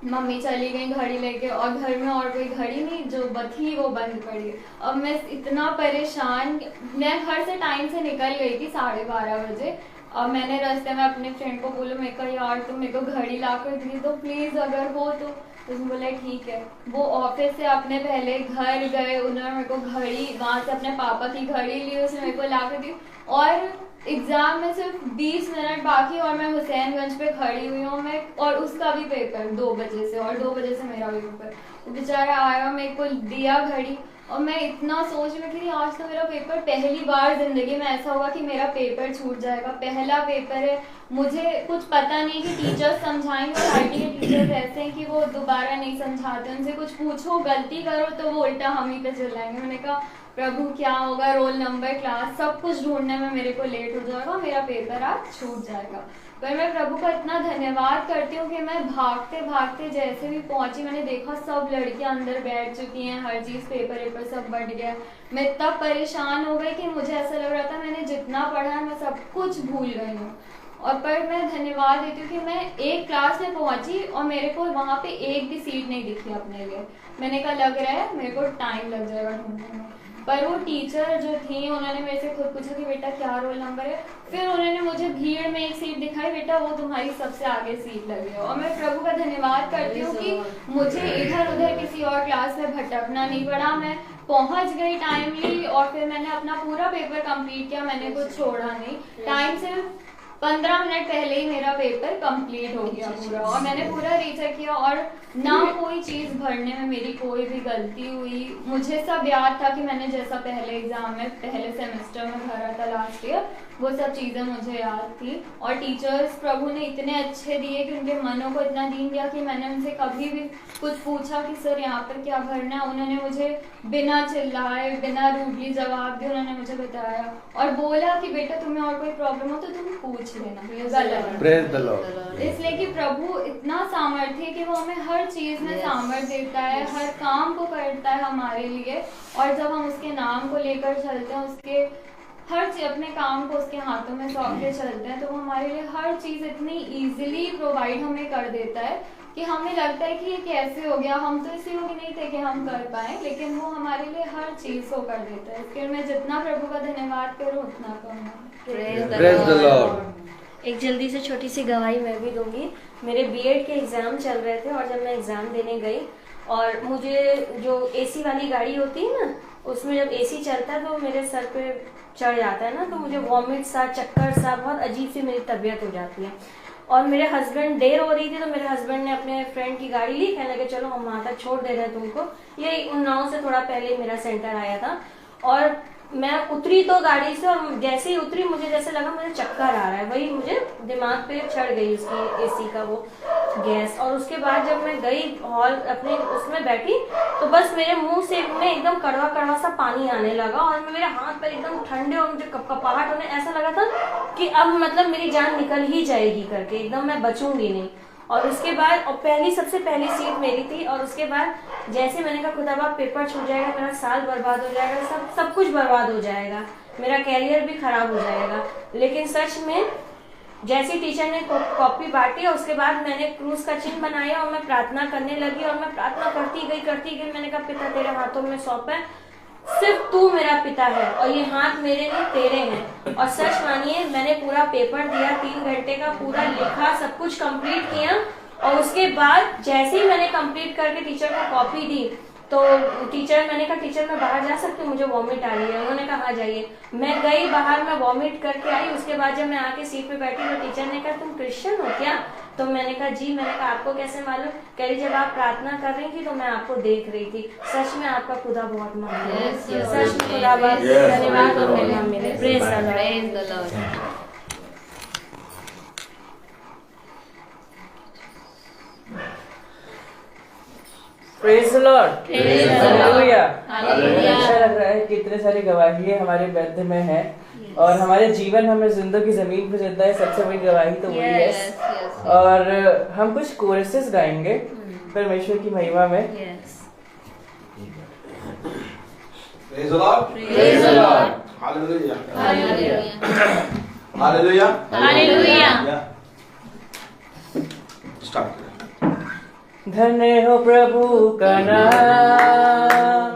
Speaker 9: मम्मी चली गई घड़ी लेके और घर में और कोई घड़ी नहीं जो थी वो बंद पड़ी। अब मैं इतना परेशान, मैं घर से टाइम से निकल गई थी 12:30 बजे। अब मैंने रास्ते में अपने फ्रेंड को बोला मैं कहा यार तुम मेरे को घड़ी ला कर दी तो प्लीज़ अगर हो तो उसने बोला ठीक है। वो ऑफिस से अपने पहले घर गए, उन्होंने मेरे को घड़ी वहाँ से अपने पापा की घड़ी ली, उसने मेरे को ला कर दी और एग्जाम में सिर्फ 20 मिनट बाकी और मैं हुसैनगंज पे खड़ी हुई हूँ मैं, और उसका भी पेपर 2 बजे से और 2 बजे से मेरा भी पेपर। वो बेचारा आया मेरे को दिया घड़ी और मैं इतना सोच में थी आज तो मेरा पेपर, पहली बार जिंदगी में ऐसा होगा कि मेरा पेपर छूट जाएगा, पहला पेपर है। मुझे कुछ पता नहीं कि टीचर्स समझाएंगे और आईटी के टीचर्स ऐसे हैं कि वो दोबारा नहीं समझाते, उनसे कुछ पूछो गलती करो तो वो उल्टा हम ही पे चिल्लाएंगे। मैंने कहा प्रभु क्या होगा, रोल नंबर क्लास सब कुछ ढूंढने में मेरे को लेट हो जाएगा, मेरा पेपर आज छूट जाएगा। पर मैं प्रभु का इतना धन्यवाद करती हूँ कि मैं भागते भागते जैसे भी पहुंची, मैंने देखा सब लड़कियां अंदर बैठ चुकी हैं, हर चीज़ पेपर सब बढ़ गया। मैं इतना परेशान हो गई कि मुझे ऐसा लग रहा था मैंने जितना पढ़ा है मैं सब कुछ भूल गई हूँ। और पर मैं धन्यवाद देती हूँ कि मैं एक क्लास में पहुंची और मेरे को वहाँ पे एक भी सीट नहीं दिखी अपने लिए। मैंने कहा लग रहा है मेरे को टाइम लग जाएगा ढूंढने में। पर वो टीचर जो थी उन्होंने मेरे से खुद पूछा कि बेटा क्या रोल नंबर है, फिर उन्होंने मुझे भीड़ में एक सीट दिखाई, बेटा वो तुम्हारी सबसे आगे सीट लगी है। और मैं प्रभु का धन्यवाद करती हूँ कि मुझे इधर उधर किसी और क्लास में भटकना नहीं पड़ा, मैं पहुंच गई टाइमली और फिर मैंने अपना पूरा पेपर कंप्लीट किया, मैंने कुछ छोड़ा नहीं। टाइम से 15 मिनट पहले ही मेरा पेपर कंप्लीट हो गया पूरा, और मैंने पूरा रीचेक किया और ना कोई चीज़ भरने में मेरी कोई भी गलती हुई। मुझे सब याद था कि मैंने जैसा पहले एग्जाम में पहले सेमेस्टर में भरा था लास्ट ईयर, वो सब चीज़ें मुझे याद थी। और टीचर्स प्रभु ने इतने अच्छे दिए कि उनके मनों को इतना दीन दिया कि मैंने उनसे कभी भी कुछ पूछा कि सर यहाँ पर क्या भरना है, उन्होंने मुझे बिना चिल्लाए बिना रूडली जवाब दिए उन्होंने मुझे बताया और बोला कि बेटा तुम्हें और कोई प्रॉब्लम हो तो तुम पूछ लेना।
Speaker 5: Praise the Lord.
Speaker 9: इसलिए कि प्रभु इतना सामर्थ्य है कि वो हमें हर चीज में सामर्थ्य देता है, हर काम को करता है हमारे लिए। और जब हम उसके नाम को लेकर चलते हैं, उसके हर चीज अपने काम को उसके हाथों में सौंप के चलते हैं, तो वो हमारे लिए हर चीज इतनी इजीली प्रोवाइड हमें कर देता है कि हमें लगता है कि ये कैसे हो गया, हम तो इसी योग्य नहीं थे कि हम कर पाए, लेकिन वो हमारे लिए हर चीज को कर देता है। इसके मैं जितना प्रभु का धन्यवाद करूँ उतना कम है।
Speaker 5: Praise the Lord.
Speaker 6: एक जल्दी से छोटी सी गवाही मैं भी दूंगी। मेरे बीएड के एग्ज़ाम चल रहे थे और जब मैं एग्ज़ाम देने गई और मुझे जो एसी वाली गाड़ी होती है ना, उसमें जब एसी चलता है तो मेरे सर पे चढ़ जाता है ना, तो मुझे वॉमिट सा, चक्कर सा, बहुत अजीब सी मेरी तबीयत हो जाती है। और मेरे हस्बैंड देर हो रही थी तो मेरे हस्बैंड ने अपने फ्रेंड की गाड़ी ली, कहने लगे चलो हम वहाँ तक छोड़ दे रहे हैं तुमको। ये उन्नाव से थोड़ा पहले मेरा सेंटर आया था और मैं उतरी तो गाड़ी से, और जैसे ही उतरी मुझे जैसे लगा मुझे चक्कर आ रहा है, वही मुझे दिमाग पे चढ़ गई उसकी एसी का वो गैस। और उसके बाद जब मैं गई हॉल अपने उसमें बैठी तो बस मेरे मुंह से में एकदम कड़वा कड़वा सा पानी आने लगा और मेरे हाथ पैर एकदम ठंडे और मुझे कपकपाहट होने, ऐसा लगा था कि अब मतलब मेरी जान निकल ही जाएगी करके, एकदम मैं बचूंगी नहीं। और उसके बाद और सबसे पहली सीट मेरी थी। और उसके बाद जैसे मैंने कहा खुदा बाप पेपर छूट जाएगा, मेरा साल बर्बाद हो जाएगा, सब कुछ बर्बाद हो जाएगा, मेरा कैरियर भी खराब हो जाएगा। लेकिन सच में जैसे टीचर ने कॉपी बांटी और उसके बाद मैंने क्रूज का चिन्ह बनाया और मैं प्रार्थना करने लगी और मैं प्रार्थना करती गई। मैंने कहा पिता तेरे हाथों में सौंपा है, सिर्फ तू मेरा पिता है और ये हाथ मेरे नहीं तेरे हैं। और सच मानिए मैंने पूरा पेपर दिया, 3 घंटे का पूरा लिखा, सब कुछ कंप्लीट किया। और उसके बाद जैसे ही मैंने कंप्लीट करके टीचर को कॉपी दी तो मैंने कहा टीचर मैं बाहर जा सकती हूँ, मुझे वॉमिट आ रही है। उन्होंने कहा हाँ जाइए। मैं गई बाहर, मैं वॉमिट करके आई। उसके बाद जब मैं आके सीट पे बैठी तो टीचर ने कहा तुम क्रिश्चियन हो क्या? तो मैंने कहा जी। मैंने कहा आपको कैसे मालूम? कह रही जब आप प्रार्थना कर रही थी तो मैं आपको देख रही थी। सच में आपका खुदा बहुत महान है, सच में खुदा बहुत धन्यवाद और महिमा मिले। Praise the Lord.
Speaker 1: Praise the Lord. Hallelujah.
Speaker 8: Hallelujah.
Speaker 1: अच्छा लग रहा है कि इतने सारी गवाही हमारे वैद्य में है और हमारे जीवन हमें जिंदगी जमीन पर जिंदा है, सबसे बड़ी गवाही तो वही है। और हम कुछ कोरसेस गाएंगे परमेश्वर की महिमा में।
Speaker 5: Praise the Lord.
Speaker 8: Praise the Lord.
Speaker 5: Hallelujah.
Speaker 8: Hallelujah.
Speaker 5: Hallelujah.
Speaker 8: Hallelujah.
Speaker 5: Start.
Speaker 1: धन्य हो प्रभु का नाम,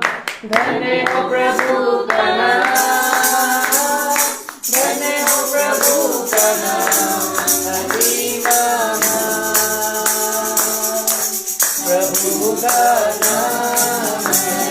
Speaker 1: धन्य हो प्रभु का नाम, धन्य हो प्रभु का नाम, अति महान प्रभु का नाम है।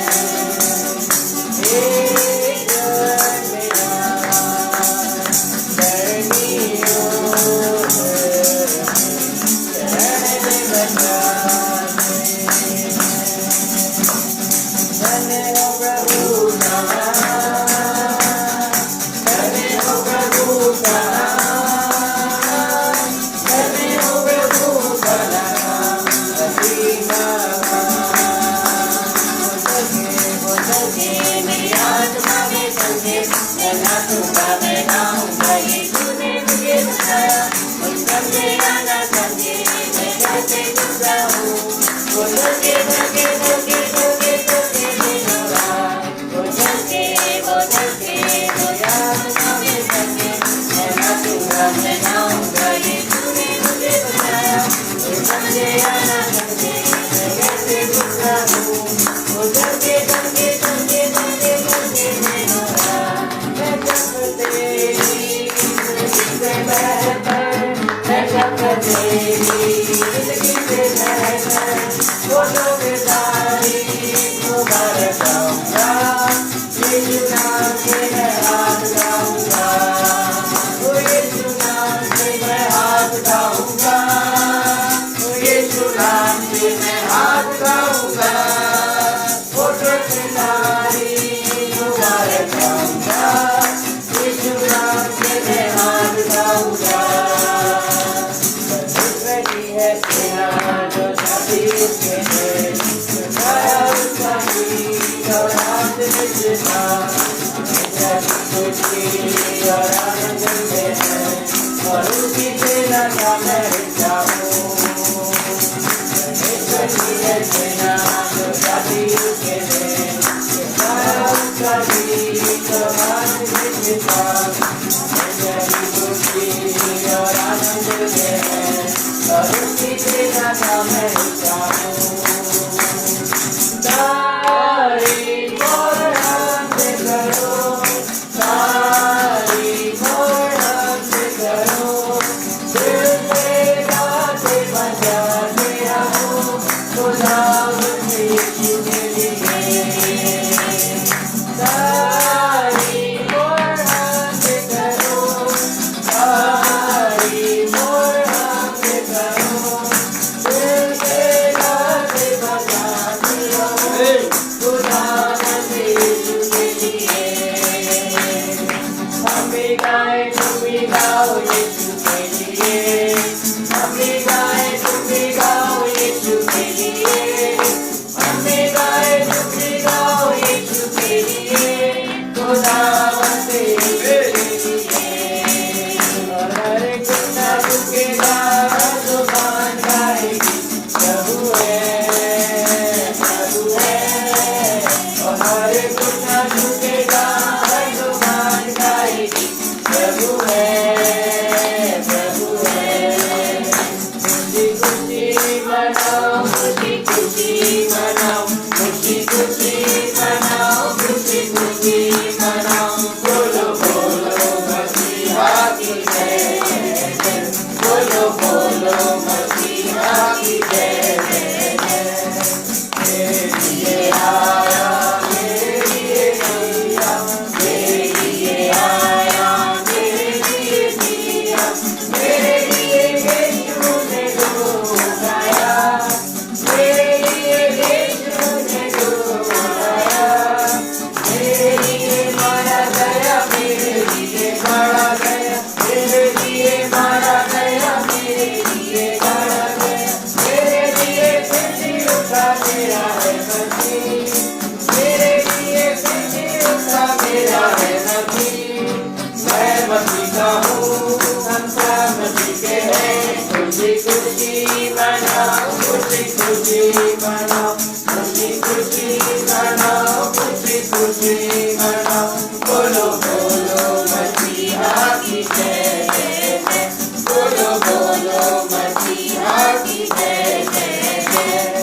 Speaker 1: एक
Speaker 4: बोलो बोलो मसीहा की जय जय जय।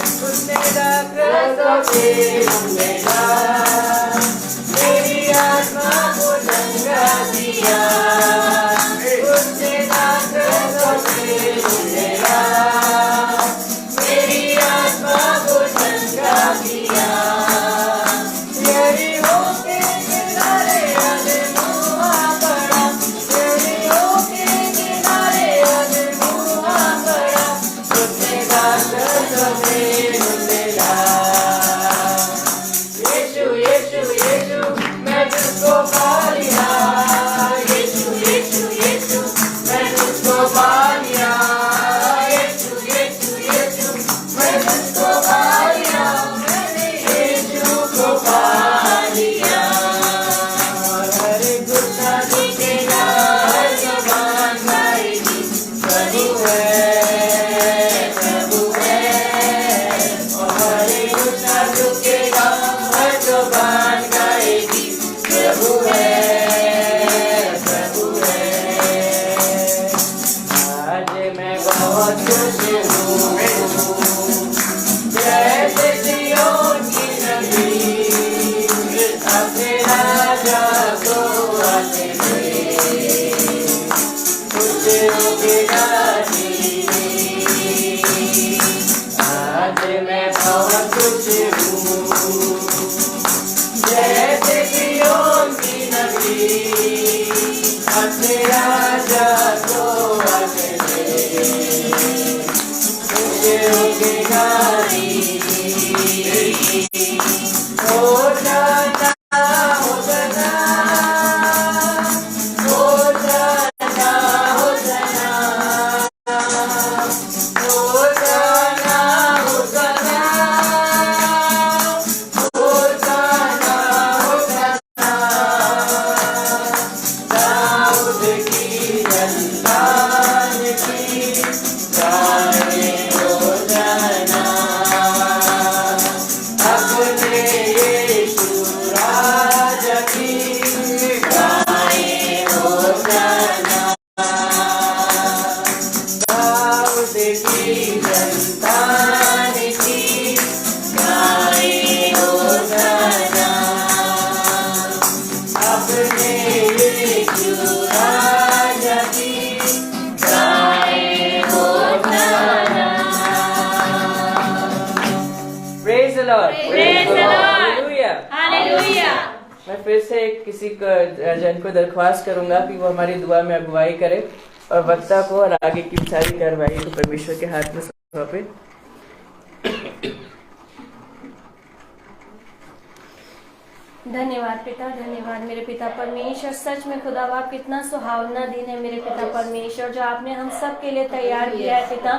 Speaker 4: कृष्ण मेरा मेरी आत्मा को चंगा दिया उसने कृष्ण मेरा मेरी आत्मा को चंगा दिया यरीहो के किनारे अनमुआ पड़ा यरीहो के किनारे अनमुआ पड़ा उसने कृष्ण मेरा यीशु यीशु यीशु मैं तुझको पा लिया यीशु यीशु यीशु मैं तुझको पा लिया यीशु यीशु यीशु मैं तुझको पा लिया मैंने यीशु को पा लिया हर घुटना झुकेगा हर ज़बान गाएगी प्रभु है और हर घुटना झुकेगा हर ज़बान गाएगी प्रभु है आज मैं बहुत खुश हूँ जैसे सिय्योन की नगरी अपने राजा को आते हुए खुश होके गाती आज मैं बहुत खुश हूँ जैसे सिय्योन की नगरी अपने राजा को आते हुए खुश होके गाती होशाना होशाना होशाना होशाना होशाना होशाना होशाना होशाना दाऊद की संतान की गाए होशाना अपने यीशु राजा की गाए होशाना दाऊद की संतान की गाए होशाना अपने यीशु राजा की गाए होशाना
Speaker 1: praise the Lord
Speaker 2: Praise the Lord.
Speaker 1: Hallelujah
Speaker 2: hallelujah.
Speaker 1: मैं फिर से किसी जन को दरख्वास्त करूंगा कि वो हमारी दुआ में अगुवाई करे और वक्ता को और आगे की सारी कार्रवाई को परमेश्वर के हाथ में सौंपे।
Speaker 6: धन्यवाद पिता, धन्यवाद मेरे पिता परमेश्वर। सच में खुदा बाप कितना सुहावना दिन है मेरे पिता परमेश्वर जो आपने हम सब के लिए तैयार किया है पिता।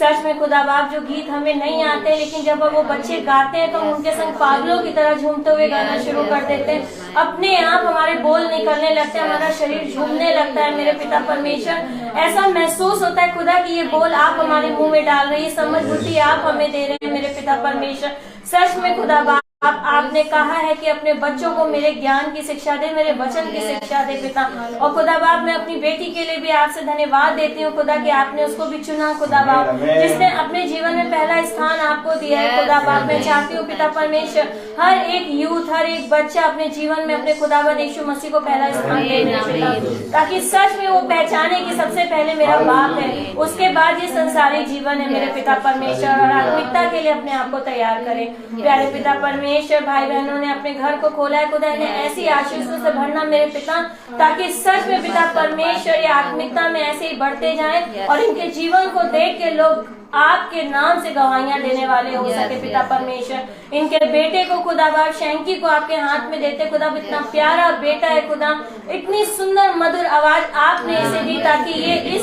Speaker 6: सच में खुदा बाप जो गीत हमें नहीं आते लेकिन जब वो बच्चे गाते हैं तो हम उनके संग पागलों की तरह झूमते हुए गाना शुरू कर देते हैं। अपने आप हमारे बोल निकलने लगते हैं, हमारा शरीर झूमने लगता है मेरे पिता परमेश्वर। ऐसा महसूस होता है खुदा कि ये बोल आप हमारे मुंह में डाल रहे हैं, समझ बुद्धि आप हमें दे रहे हैं मेरे पिता परमेश्वर। सच में खुदा बाप आपने कहा है कि अपने बच्चों को मेरे ज्ञान की शिक्षा दे, मेरे वचन की शिक्षा दे पिता। और खुदा बाप मैं अपनी बेटी के लिए भी आपसे धन्यवाद देती हूँ खुदा कि आपने उसको भी चुना खुदा बाप, जिसने अपने जीवन में पहला स्थान आपको दिया है खुदा बाप। मैं चाहती हूँ पिता परमेश्वर हर एक यूथ, हर एक बच्चा अपने जीवन में अपने खुदावन यीशु मसीह को पहला स्थान दे पिता, ताकि सच में वो पहचाने कि सबसे पहले मेरा बाप है, उसके बाद ये संसारिक जीवन है मेरे पिता परमेश्वर। और आत्मिकता के लिए अपने आप को तैयार करें प्यारे पिता परमेश्वर। भाई बहनों ने अपने घर को खोला है खुदा, इन्हें ऐसी आशीषों से भरना मेरे पिता, ताकि सच में पिता परमेश्वर ये आत्मिकता में ऐसे ही बढ़ते जाएं और इनके जीवन को देख के लोग आपके नाम से गवाहियां देने वाले हो सके पिता परमेश्वर। इनके बेटे को खुदा बाप शैंकी को आपके हाथ में देते खुदा, इतना प्यारा बेटा है खुदा, इतनी सुंदर मधुर आवाज आपने इसे दी ताकि ये इस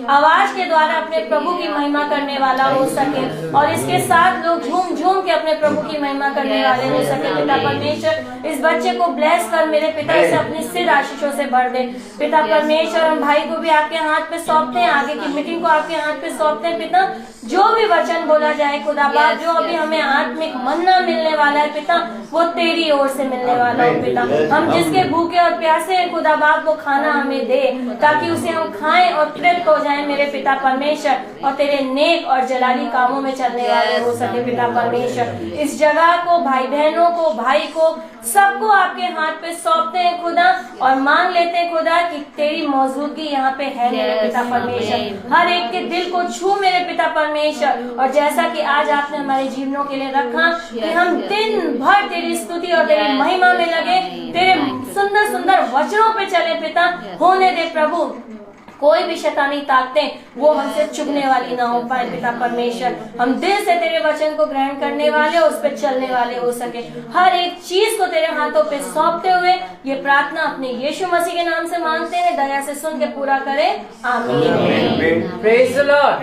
Speaker 6: आवाज के द्वारा अपने प्रभु की महिमा करने वाला हो सके और इसके साथ लोग झूम झूम के अपने प्रभु की महिमा करने वाले हो सके पिता परमेश्वर। इस बच्चे को ब्लेस कर मेरे पिता, इसे अपनी सिर आशीषों से भर दे पिता परमेश्वर। हम भाई को भी आपके हाथ पे सौंपते हैं, आगे की मीटिंग को आपके हाथ पे सौंपते हैं पिता। जो भी वचन बोला जाए खुदा बाप, जो अभी हमें आत्मिक मन्ना मिलने वाला है पिता, वो तेरी ओर से मिलने वाला हो पिता। हम जिसके भूखे और प्यासे हैं खुदा बाप, वो खाना हमें दे ताकि उसे हम खाएं और तृप्त हो जाएं मेरे पिता परमेश्वर, और तेरे नेक और जलाली कामों में चलने वाले हो सके पिता परमेश्वर। परमेश्वर। इस जगह को, भाई बहनों को, भाई को, सबको आपके हाथ पे सौंपते हैं खुदा, और मांग लेते हैं खुदा कि तेरी मौजूदगी यहाँ पे है मेरे पिता परमेश्वर। हर एक के दिल को छू मेरे पिता परमेश्वर। और जैसा कि आज आपने हमारे जीवनों के लिए रखा कि हम दिन भर तेरी स्तुति और तेरी महिमा में लगे, तेरे सुंदर सुंदर वचनों पे चले पिता। होने दे प्रभु, कोई भी शैतानी ताकतें वो हमसे चुभने वाली ना हो पाए पिता परमेश्वर। हम दिल से तेरे वचन को ग्रहण करने वाले, उस पर चलने वाले हो सके। हर एक चीज को तेरे हाथों पे सौंपते हुए ये प्रार्थना अपने यीशु मसीह के नाम से मांगते हैं। दया से सुन के पूरा करें, आमीन।
Speaker 1: Praise the Lord,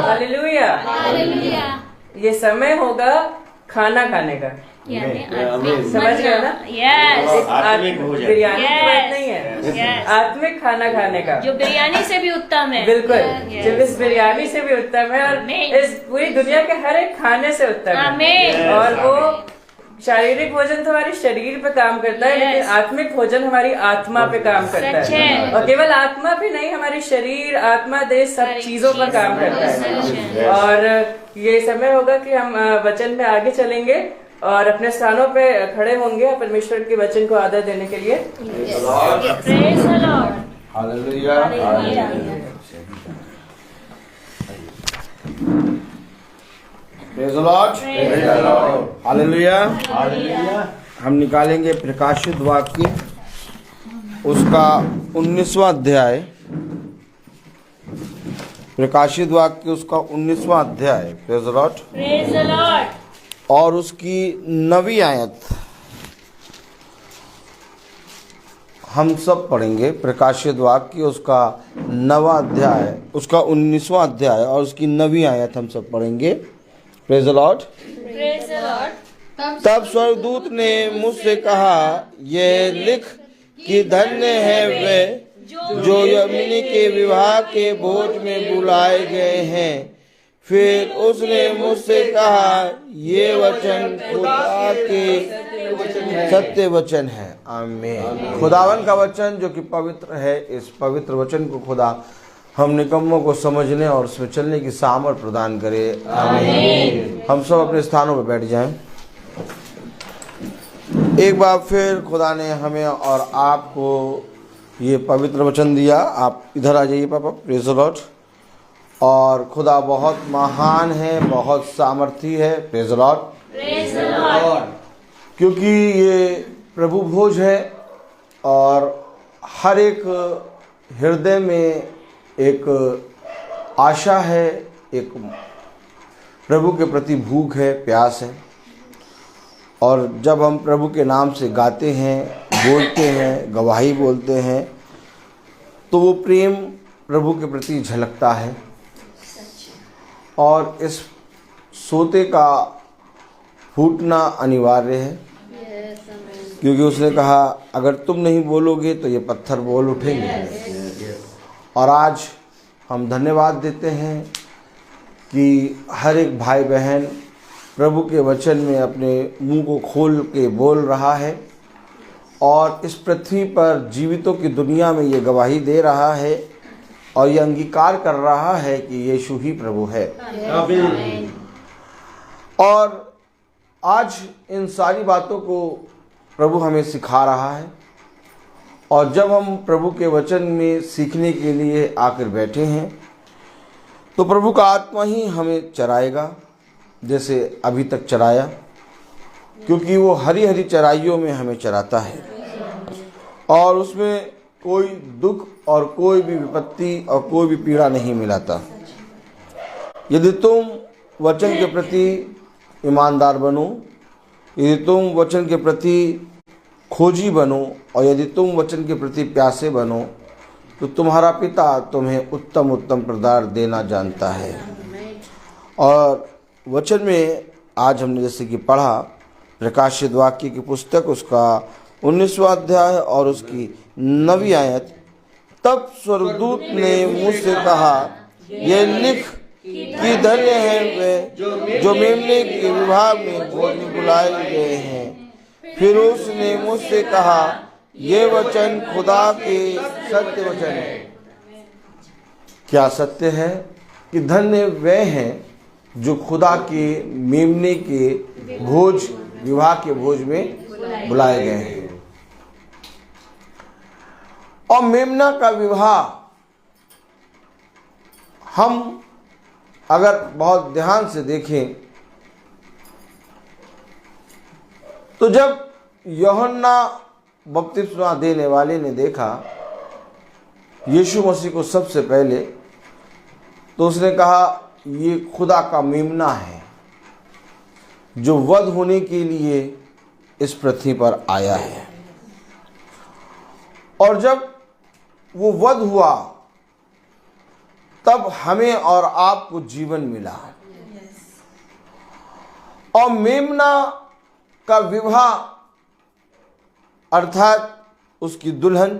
Speaker 1: hallelujah. ये समय होगा खाना खाने का, समझ गए ना?
Speaker 3: आत्मिक भोजन,
Speaker 1: बिरयानी की बात नहीं है, आत्मिक खाना खाने का,
Speaker 6: जो बिरयानी से भी उत्तम है।
Speaker 1: बिल्कुल, जो इस बिरयानी से भी उत्तम है और इस पूरी दुनिया के हर एक खाने से उत्तम है। और वो शारीरिक भोजन तो हमारे शरीर पे काम करता है, लेकिन आत्मिक भोजन हमारी आत्मा पे काम करता है। और केवल आत्मा पे नहीं, हमारी शरीर, आत्मा, देह, सब चीजों पर काम करता है। और ये समय होगा कि हम वचन में आगे चलेंगे और अपने स्थानों पे खड़े होंगे परमेश्वर के वचन को आदर देने के लिए।
Speaker 6: Praise the Lord,
Speaker 5: hallelujah. Praise the Lord, hallelujah. हम निकालेंगे प्रकाशित वाक्य, उसका 19वां अध्याय। प्रकाशित वाक्य उसका 19वां अध्याय। Praise the Lord,
Speaker 6: praise the Lord.
Speaker 5: और उसकी 9वीं आयत हम सब पढ़ेंगे। प्रकाशित वाक्य उसका 9वां अध्याय, उसका 19वां अध्याय और उसकी 9वीं आयत हम सब पढ़ेंगे। Praise the Lord,
Speaker 6: praise the Lord.
Speaker 5: तब स्वर्गदूत ने मुझसे कहा, ये लिख कि धन्य है वे जो यमीनी के विवाह के भोज में बुलाए गए हैं। फिर उसने मुझसे कहा, ये वचन खुदा के सत्य वचन है। आमीन। खुदावन का वचन जो कि पवित्र है, इस पवित्र वचन को खुदा हम निकम्मों को समझने और उसमें चलने की सामर्थ प्रदान करे। आमीन। हम सब अपने स्थानों पर बैठ जाएं। एक बार फिर खुदा ने हमें और आपको ये पवित्र वचन दिया। आप इधर आ जाइए पापा। Praise the Lord. और खुदा बहुत महान है, बहुत सामर्थी है। Praise the Lord,
Speaker 6: praise the Lord.
Speaker 5: क्योंकि ये प्रभु भोज है और हर एक हृदय में एक आशा है, एक प्रभु के प्रति भूख है, प्यास है। और जब हम प्रभु के नाम से गाते हैं, बोलते हैं, गवाही बोलते हैं, तो वो प्रेम प्रभु के प्रति झलकता है। और इस सोते का फूटना अनिवार्य है, क्योंकि उसने कहा अगर तुम नहीं बोलोगे तो ये पत्थर बोल उठेंगे। और आज हम धन्यवाद देते हैं कि हर एक भाई बहन प्रभु के वचन में अपने मुंह को खोल के बोल रहा है और इस पृथ्वी पर जीवितों की दुनिया में ये गवाही दे रहा है और ये अंगीकार कर रहा है कि यीशु ही प्रभु है। और आज इन सारी बातों को प्रभु हमें सिखा रहा है। और जब हम प्रभु के वचन में सीखने के लिए आकर बैठे हैं तो प्रभु का आत्मा ही हमें चराएगा, जैसे अभी तक चराया, क्योंकि वो हरी हरी चराइयों में हमें चराता है और उसमें कोई दुख और कोई भी विपत्ति और कोई भी पीड़ा नहीं मिलाता। यदि तुम वचन के प्रति ईमानदार बनो, यदि तुम वचन के प्रति खोजी बनो और यदि तुम वचन के प्रति प्यासे बनो, तो तुम्हारा पिता तुम्हें उत्तम उत्तम प्रदान देना जानता है। और वचन में आज हमने जैसे कि पढ़ा प्रकाशित वाक्य की पुस्तक उसका 19वां अध्याय और उसकी 9वीं आयत। तब स्वर्गदूत ने मुझसे कहा, ये लिख कि धन्य है वे जो मेमने के विवाह में भोज में बुलाए गए हैं। फिर उसने मुझसे कहा, ये वचन खुदा के सत्य वचन है। क्या सत्य है? कि धन्य वे हैं जो खुदा के मेमने के भोज, विवाह के भोज में बुलाए गए हैं। और मेमना का विवाह हम अगर बहुत ध्यान से देखें तो जब यूहन्ना बपतिस्मा देने वाले ने देखा यीशु मसीह को सबसे पहले, तो उसने कहा ये खुदा का मेमना है जो वध होने के लिए इस पृथ्वी पर आया है। और जब वो वध हुआ तब हमें और आपको जीवन मिला। और मेमना का विवाह अर्थात उसकी दुल्हन,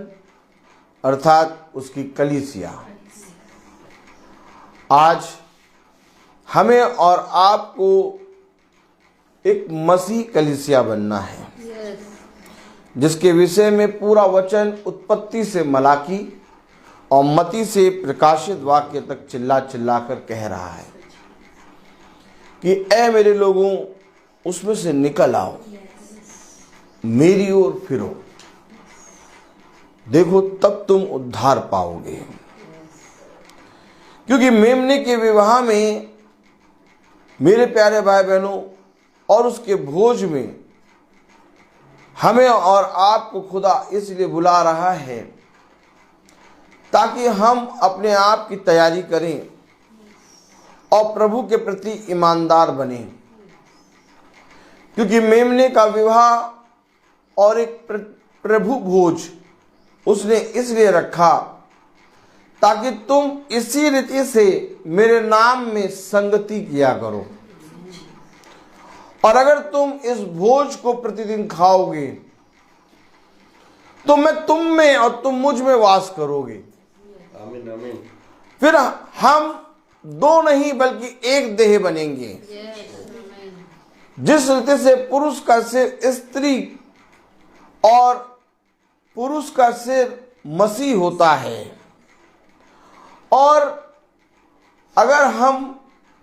Speaker 5: अर्थात उसकी कलीसिया, आज हमें और आपको एक मसीह कलीसिया बनना है, जिसके विषय में पूरा वचन उत्पत्ति से मलाकी और मती से प्रकाशित वाक्य तक चिल्ला चिल्ला कर कह रहा है कि ऐ मेरे लोगों, उसमें से निकल आओ, मेरी ओर फिरो, देखो तब तुम उद्धार पाओगे। क्योंकि मेमने के विवाह में मेरे प्यारे भाई बहनों और उसके भोज में हमें और आपको खुदा इसलिए बुला रहा है ताकि हम अपने आप की तैयारी करें और प्रभु के प्रति ईमानदार बने। क्योंकि मेमने का विवाह और एक प्रभु भोज उसने इसलिए रखा ताकि तुम इसी रीति से मेरे नाम में संगति किया करो। और अगर तुम इस भोज को प्रतिदिन खाओगे तो मैं तुम में और तुम मुझ में वास करोगे।
Speaker 3: आमीन आमीन।
Speaker 5: फिर हम दो नहीं बल्कि एक देह बनेंगे। जिस रीति से पुरुष का सिर स्त्री और पुरुष का सिर मसीह होता है, और अगर हम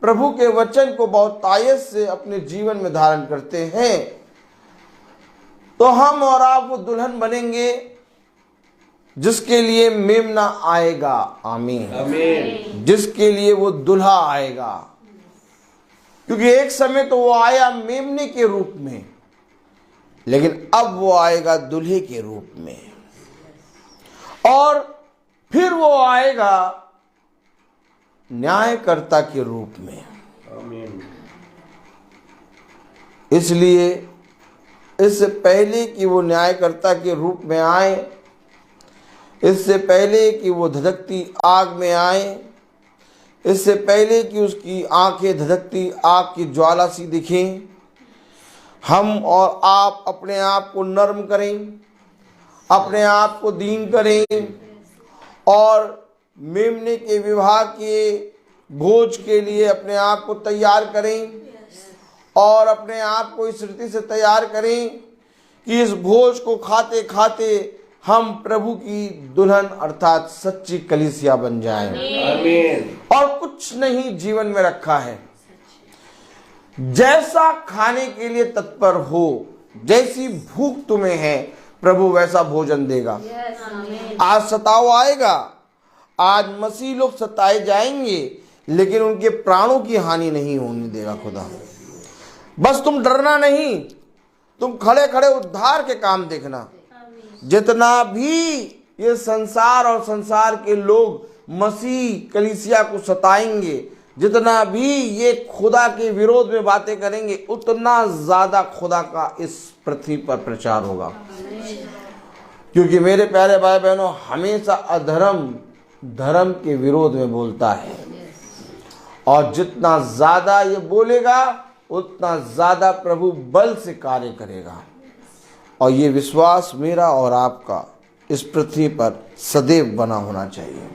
Speaker 5: प्रभु के वचन को बहुत तायत से अपने जीवन में धारण करते हैं तो हम और आप वो दुल्हन बनेंगे जिसके लिए मेमना आएगा। आमीन आमीन। जिसके लिए वो दुल्हा आएगा, क्योंकि एक समय तो वो आया मेमने के रूप में, लेकिन अब वो आएगा दुल्हे के रूप में, और फिर वो आएगा न्यायकर्ता के रूप में।
Speaker 3: आमीन।
Speaker 5: इसलिए इससे पहले कि वो न्यायकर्ता के रूप में आए, इससे पहले कि वो धधकती आग में आए, इससे पहले कि उसकी आंखें धधकती आग की ज्वाला सी दिखें, हम और आप अपने आप को नर्म करें, अपने आप को दीन करें और मेमने के विवाह के भोज के लिए अपने आप को तैयार करें, और अपने आप को इस रीति से तैयार करें कि इस भोज को खाते खाते हम प्रभु की दुल्हन अर्थात सच्ची कलीसिया बन जाएं।
Speaker 3: आमीन।
Speaker 5: और कुछ नहीं जीवन में रखा है, जैसा खाने के लिए तत्पर हो, जैसी भूख तुम्हें है, प्रभु वैसा भोजन देगा। आज सताव आएगा, आज मसीह लोग सताए जाएंगे, लेकिन उनके प्राणों की हानि नहीं होने देगा खुदा। बस तुम डरना नहीं, तुम खड़े खड़े उद्धार के काम देखना। जितना भी ये संसार और संसार के लोग मसीह कलीसिया को सताएंगे, जितना भी ये खुदा के विरोध में बातें करेंगे, उतना ज्यादा खुदा का इस पृथ्वी पर प्रचार होगा। क्योंकि मेरे प्यारे भाई बहनों, हमेशा अधर्म धर्म के विरोध में बोलता है, और जितना ज्यादा ये बोलेगा उतना ज्यादा प्रभु बल से कार्य करेगा। और ये विश्वास मेरा और आपका इस पृथ्वी पर सदैव बना होना चाहिए।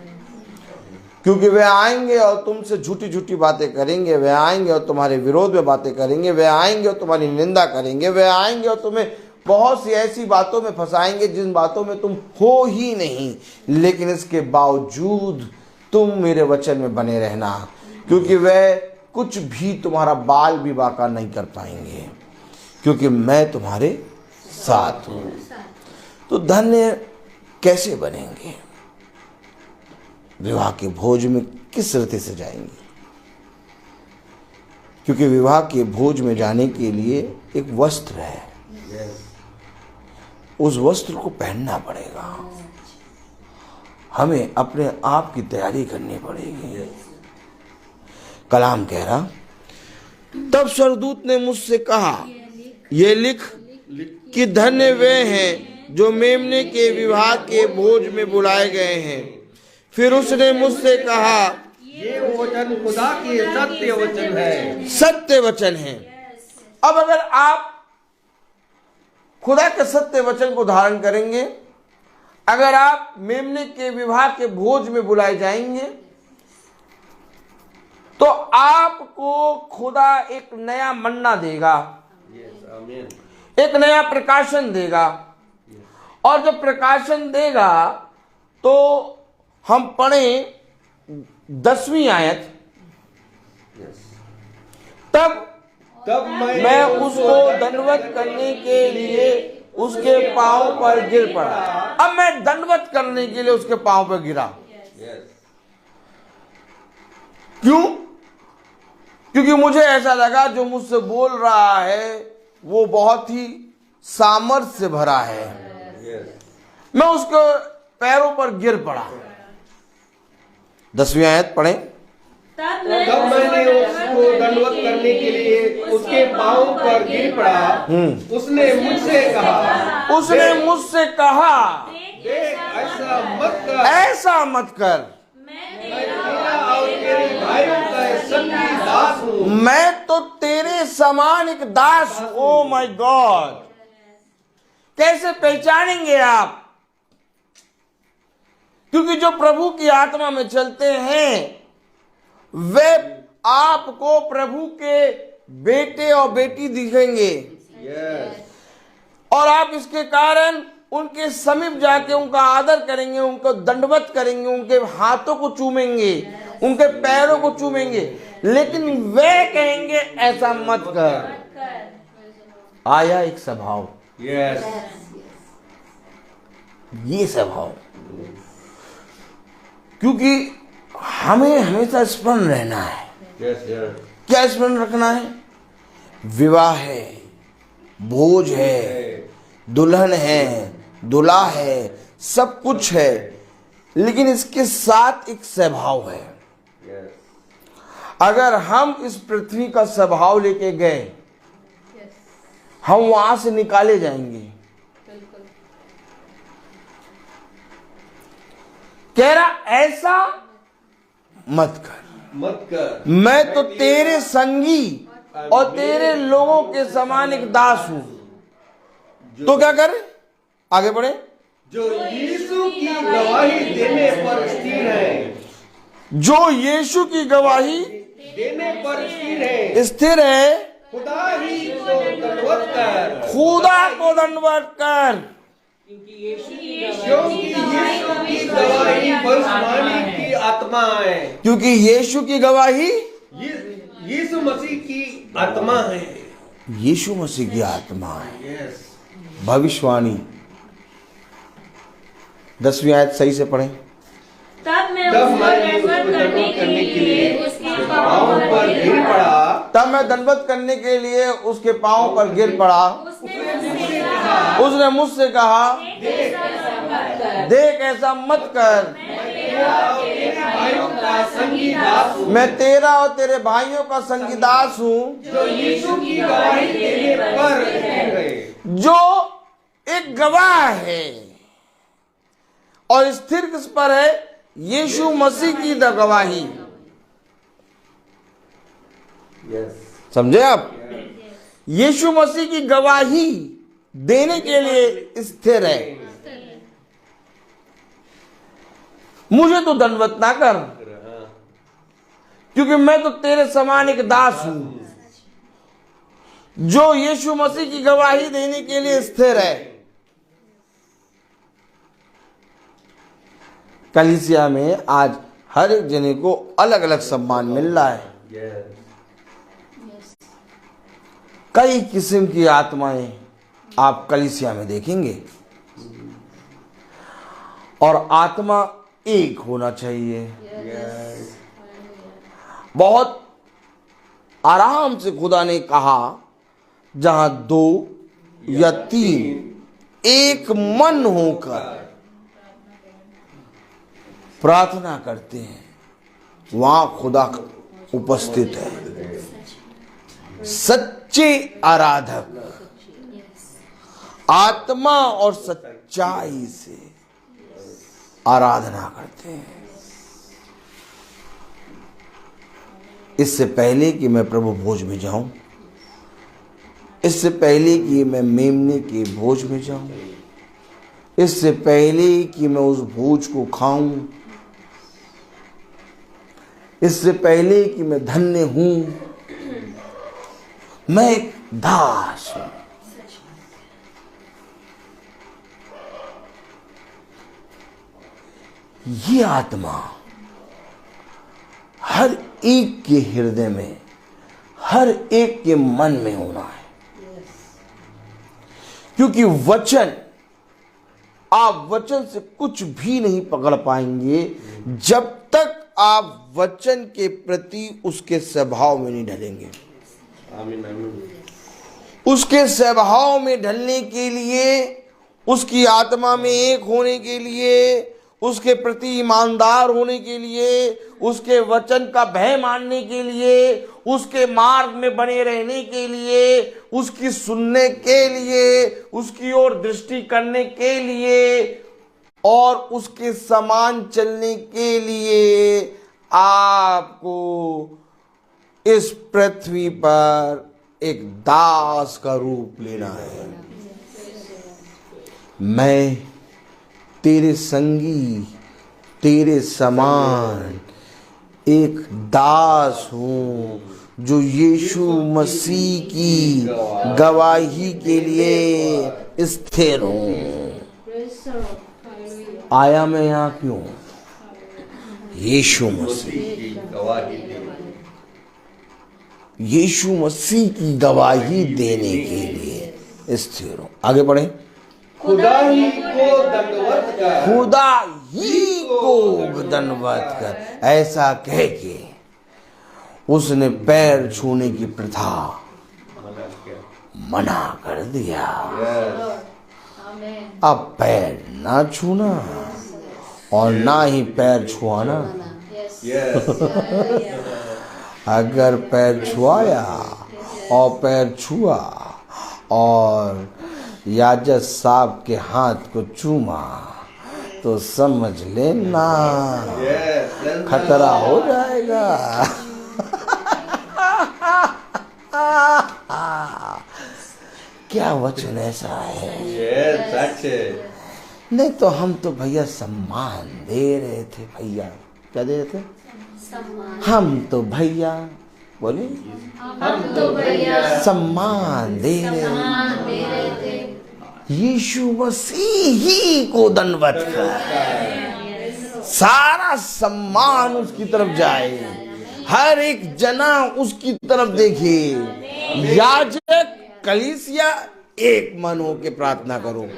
Speaker 5: क्योंकि वे आएंगे और तुमसे झूठी झूठी बातें करेंगे, वे आएंगे और तुम्हारे विरोध में बातें करेंगे, वे आएंगे और तुम्हारी निंदा करेंगे, वे आएंगे और तुम्हें बहुत सी ऐसी बातों में फंसाएंगे जिन बातों में तुम हो ही नहीं। लेकिन इसके बावजूद तुम मेरे वचन में बने रहना, क्योंकि वह कुछ भी तुम्हारा बाल भी बांका नहीं कर पाएंगे, क्योंकि मैं तुम्हारे साथ हूं। तो धन्य कैसे बनेंगे? विवाह के भोज में किस रीति से जाएंगे? क्योंकि विवाह के भोज में जाने के लिए एक वस्त्र है, उस वस्त्र को पहनना पड़ेगा, हमें अपने आप की तैयारी करनी पड़ेगी। कलाम कह रहा, तब स्वर्गदूत ने मुझसे कहा, ये लिख कि धन्य वे हैं जो मेमने के विवाह के भोज में बुलाए गए हैं। फिर उसने मुझसे कहा,
Speaker 4: ये वचन खुदा के सत्य वचन है।
Speaker 5: सत्य वचन है। अब अगर आप खुदा के सत्य वचन को धारण करेंगे, अगर आप मेमने के विवाह के भोज में बुलाए जाएंगे, तो आपको खुदा एक नया मन्ना देगा, एक नया प्रकाशन देगा। और जब प्रकाशन देगा तो हम पढ़ें 10वीं आयत, तब मैं उसको दंडवत करने के लिए उसके पांव पर गिर पड़ा। अब मैं दंडवत करने के लिए उसके पांव पर गिरा। क्यों? क्योंकि मुझे ऐसा लगा जो मुझसे बोल रहा है वो बहुत ही सामर्थ्य से भरा है। मैं उसके पैरों पर गिर पड़ा। 10वीं आयत पढ़ें।
Speaker 4: तब मैंने उसको दंडवत करने के लिए उसके पांव पर गिर पड़ा। उसने मुझसे कहा, देख
Speaker 5: ऐसा मत कर, मैं तो तेरे समान एक दास हूं। ओ माय गॉड, कैसे पहचानेंगे आप? क्योंकि जो प्रभु की आत्मा में चलते हैं वे आपको प्रभु के बेटे और बेटी दिखेंगे। और आप इसके कारण उनके समीप जाके उनका आदर करेंगे, उनको दंडवत करेंगे, उनके हाथों को चूमेंगे, उनके पैरों को चूमेंगे, लेकिन वे कहेंगे ऐसा मत कर। आया एक स्वभाव, ये स्वभाव, क्योंकि हमें हमेशा स्मरण रहना है। क्या स्मरण रखना है? विवाह है, भोज है, दुल्हन है, दूल्हा है, सब कुछ है, लेकिन इसके साथ एक स्वभाव है। अगर हम इस पृथ्वी का स्वभाव लेके गए, हम वहां से निकाले जाएंगे। कह रहा ऐसा मत कर, मैं तो तेरे संगी और तेरे लोगों के समान एक दास हूं। तो क्या करे? आगे बढ़े।
Speaker 4: जो यीशु की गवाही देने पर स्थिर है,
Speaker 5: जो यीशु की गवाही
Speaker 4: देने पर
Speaker 5: स्थिर है,
Speaker 4: खुदा ही को दंडवत कर,
Speaker 5: खुदा को दंडवत कर।
Speaker 4: क्योंकि यीशु की गवाही भविष्यवाणी की आत्मा है।
Speaker 5: क्योंकि यीशु की गवाही
Speaker 4: यीशु मसीह की आत्मा है।
Speaker 5: यीशु मसीह की आत्मा है। भविष्यवाणी। 10वीं आयत सही से पढ़ें।
Speaker 6: तब मैं उसको दंडवत करने के लिए उसके पांव पर गिर पड़ा।
Speaker 5: तब मैं दंडवत करने के लिए उसके पांव पर गिर पड़ा। उसने मुझसे कहा, देख ऐसा मत कर, मैं तेरा और तेरे भाइयों का संगीदास हूं,
Speaker 4: जो यीशु की गवाही देने पर
Speaker 5: जो एक गवाह है। और स्थिर किस पर है? यीशु मसीह की गवाही। समझे आप? यीशु मसीह की गवाही देने के लिए स्थिर है। मुझे तो दंडवत ना कर, क्योंकि मैं तो तेरे समान एक दास हूं, जो यीशु मसीह की गवाही देने के लिए स्थिर है। कलीसिया में आज हर एक जने को अलग अलग सम्मान मिल रहा है। कई किस्म की आत्माएं आप कलीसिया में देखेंगे, और आत्मा एक होना चाहिए। बहुत आराम से खुदा ने कहा, जहां 2 या 3 एक मन होकर प्रार्थना करते हैं, वहां खुदा उपस्थित है। सच्चे आराधक आत्मा और सच्चाई से आराधना करते हैं। इससे पहले कि मैं प्रभु भोज में जाऊं, इससे पहले कि मैं मेमने के भोज में जाऊं, इससे पहले कि मैं उस भोज को खाऊं, इससे पहले कि मैं धन्य हूं, मैं एक दास हूं। ये आत्मा हर एक के हृदय में, हर एक के मन में होना है। क्योंकि वचन, आप वचन से कुछ भी नहीं पकड़ पाएंगे जब तक आप वचन के प्रति उसके स्वभाव में नहीं ढलेंगे।
Speaker 4: आमीन आमीन।
Speaker 5: उसके स्वभाव में ढलने के लिए, उसकी आत्मा में एक होने के लिए, उसके प्रति ईमानदार होने के लिए, उसके वचन का भय मानने के लिए, उसके मार्ग में बने रहने के लिए, उसकी सुनने के लिए, उसकी ओर दृष्टि करने के लिए और उसके समान चलने के लिए आपको इस पृथ्वी पर एक दास का रूप लेना है। मैं तेरे संगी, तेरे समान एक दास हूं जो यीशु मसीह की गवाही के लिए स्थिर हूं। आया मैं यहाँ क्यों? यीशु मसीह की गवाही देने के लिए स्थिर हूं। आगे बढ़े।
Speaker 4: खुदा ही को दंडवत कर,
Speaker 5: खुदा ही को दंडवत कर, ऐसा कह के उसने पैर छूने की प्रथा मना कर दिया। अब पैर ना छूना और ना ही पैर छुआना। अगर पैर छुआया और पैर छुआ और याजक साहब के हाथ को चूमा तो समझ लेना खतरा हो जाएगा। क्या वचन ऐसा है?
Speaker 4: सच है।
Speaker 5: नहीं तो हम तो भैया सम्मान दे रहे थे। भैया क्या दे रहे थे? हम तो भैया बोले,
Speaker 6: हम तो भैया
Speaker 5: सम्मान दे रहे थे। यीशु मसीह ही को दंडवत कर, सारा सम्मान उसकी तरफ जाए, हर एक जना उसकी तरफ देखे। याजक कलीसिया एक मन हो के प्रार्थना करो।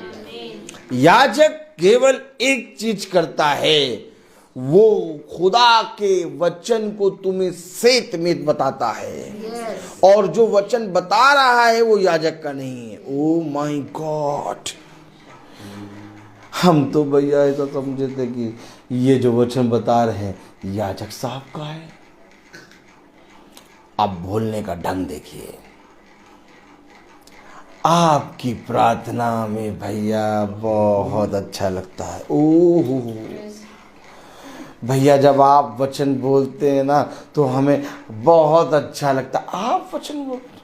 Speaker 5: याजक केवल एक चीज करता है, वो खुदा के वचन को तुम्हें सेत में बताता है। और जो वचन बता रहा है वो याजक का नहीं है। ओ माय गॉड, हम तो भैया ऐसा समझे थे कि ये जो वचन बता रहे हैं याजक साहब का है। अब बोलने का ढंग देखिए। आपकी प्रार्थना में भैया बहुत अच्छा लगता है। ओह भैया, जब आप वचन बोलते हैं ना तो हमें बहुत अच्छा लगता है। आप वचन बोलते,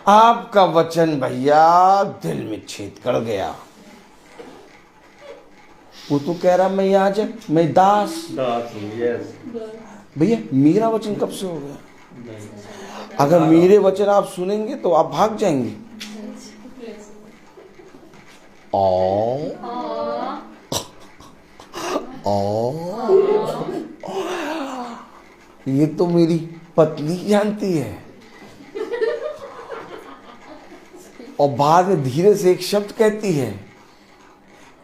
Speaker 5: आपका वचन भैया दिल में छेद कर गया। वो तो कह रहा मैं याजक, मैं दास। भैया मेरा वचन कब से हो गया? अगर मेरे वचन आप सुनेंगे तो आप भाग जाएंगे। ये तो मेरी पत्नी जानती है। और बाद में धीरे से एक शब्द कहती है,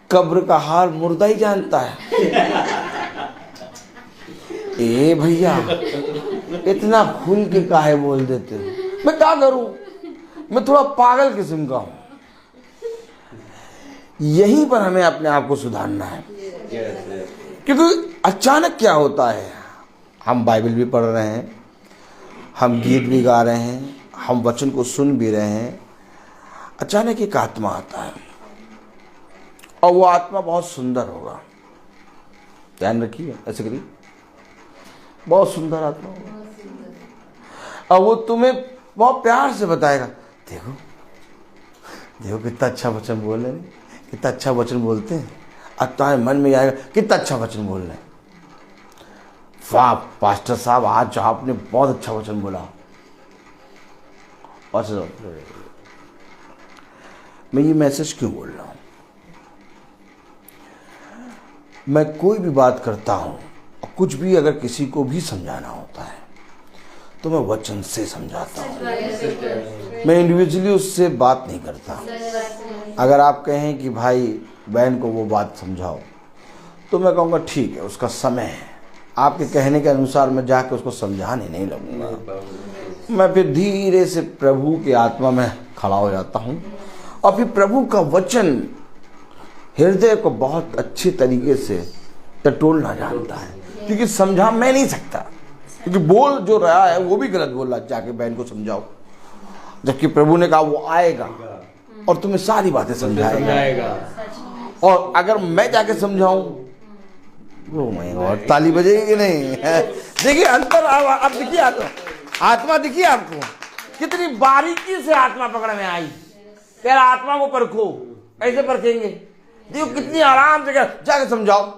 Speaker 5: कब्र का हाल मुर्दा ही जानता है। ए भैया, इतना खुल के काहे बोल देते हो? मैं क्या करूं? मैं थोड़ा पागल किस्म का हूं। यहीं पर हमें अपने आप को सुधारना है, क्योंकि अचानक क्या होता है, हम बाइबल भी पढ़ रहे हैं, हम गीत भी गा रहे हैं, हम वचन को सुन भी रहे हैं, अचानक एक आत्मा आता है और वो आत्मा बहुत सुंदर होगा। ध्यान रखिए, ऐसे करिए, बहुत सुंदर आत्मा होगा और वो तुम्हें बहुत प्यार से बताएगा, देखो देखो कितना अच्छा वचन बोल रहे हैं, कितना अच्छा वचन बोलते हैं। अब तुम्हारे मन में आएगा कितना अच्छा वचन बोल रहे हैं, वाह पास्टर साहब आज आपने बहुत अच्छा वचन बोला। और मैं ये मैसेज क्यों बोल रहा हूं? मैं कोई भी बात करता हूं, कुछ भी अगर किसी को भी समझाना होता है तो मैं वचन से समझाता हूं, मैं इंडिविजुअली उससे बात नहीं करता। अगर आप कहें कि भाई बहन को वो बात समझाओ, तो मैं कहूँगा ठीक है, उसका समय है, आपके कहने के अनुसार मैं जाके उसको समझाने नहीं लगूंगा। मैं फिर धीरे से प्रभु की आत्मा में खड़ा हो जाता हूँ और फिर प्रभु का वचन हृदय को बहुत अच्छे तरीके से टटोलना जानता है, क्योंकि समझा मैं नहीं सकता, क्योंकि बोल जो रहा है वो भी गलत बोल रहा है। जाके बहन को समझाओ, जबकि प्रभु ने कहा वो आएगा और तुम्हें सारी बातें समझाएगा। और अगर मैं जाके समझाऊं, वो मैं और ताली बजेगी कि नहीं? देखिए अंतर, अब देखिए आत्मा, देखिए आपको कितनी बारीकी से आत्मा पकड़ में आई। फिर आत्मा को परखो, कैसे परखेंगे? देखो कितनी आराम से जाके समझाओ।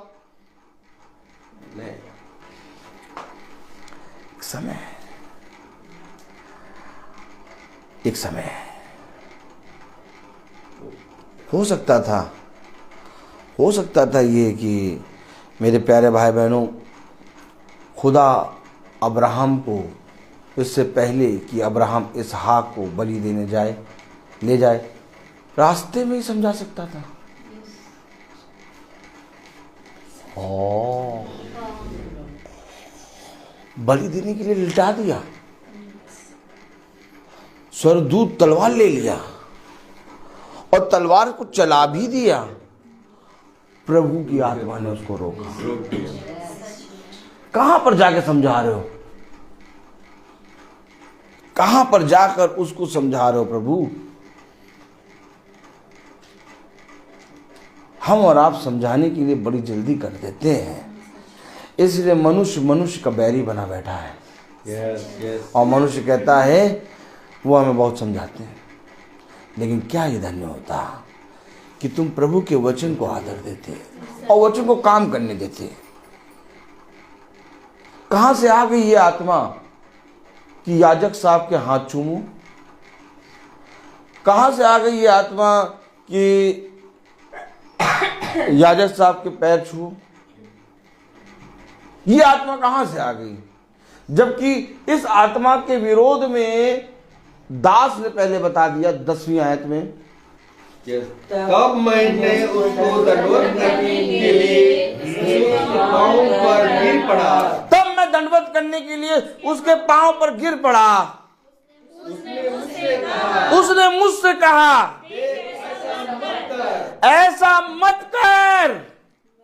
Speaker 5: एक समय हो सकता था ये कि मेरे प्यारे भाई बहनों, खुदा अब्राहम को इससे पहले कि अब्राहम इसहाक को बलि देने ले जाए, रास्ते में ही समझा सकता था। बलि देने के लिए लिटा दिया, स्वर्गदूत तलवार ले लिया और तलवार को चला भी दिया। प्रभु की आत्मा ने उसको रोका। कहां पर जाकर समझा रहे हो? कहां पर जाकर उसको समझा रहे हो? प्रभु, हम और आप समझाने के लिए बड़ी जल्दी कर देते हैं, इसलिए मनुष्य का बैरी बना बैठा है। और मनुष्य कहता है वो हमें बहुत समझाते हैं, लेकिन क्या ये धन्य होता कि तुम प्रभु के वचन को आदर देते और वचन को काम करने देते। कहां से आ गई ये आत्मा कि याजक साहब के हाथ चूमूं? कहां से आ गई ये आत्मा कि याजक साहब के पैर छू? ये आत्मा कहां से आ गई? जबकि इस आत्मा के विरोध में दास ने पहले बता दिया 10वीं आयत में,
Speaker 4: तब मैंने उसको दंडवत करने के लिए उसके पांव पर गिर पड़ा।
Speaker 5: तब मैं दंडवत करने के लिए उसके पांव पर गिर पड़ा। उसने मुझसे कहा ऐसा मत कर,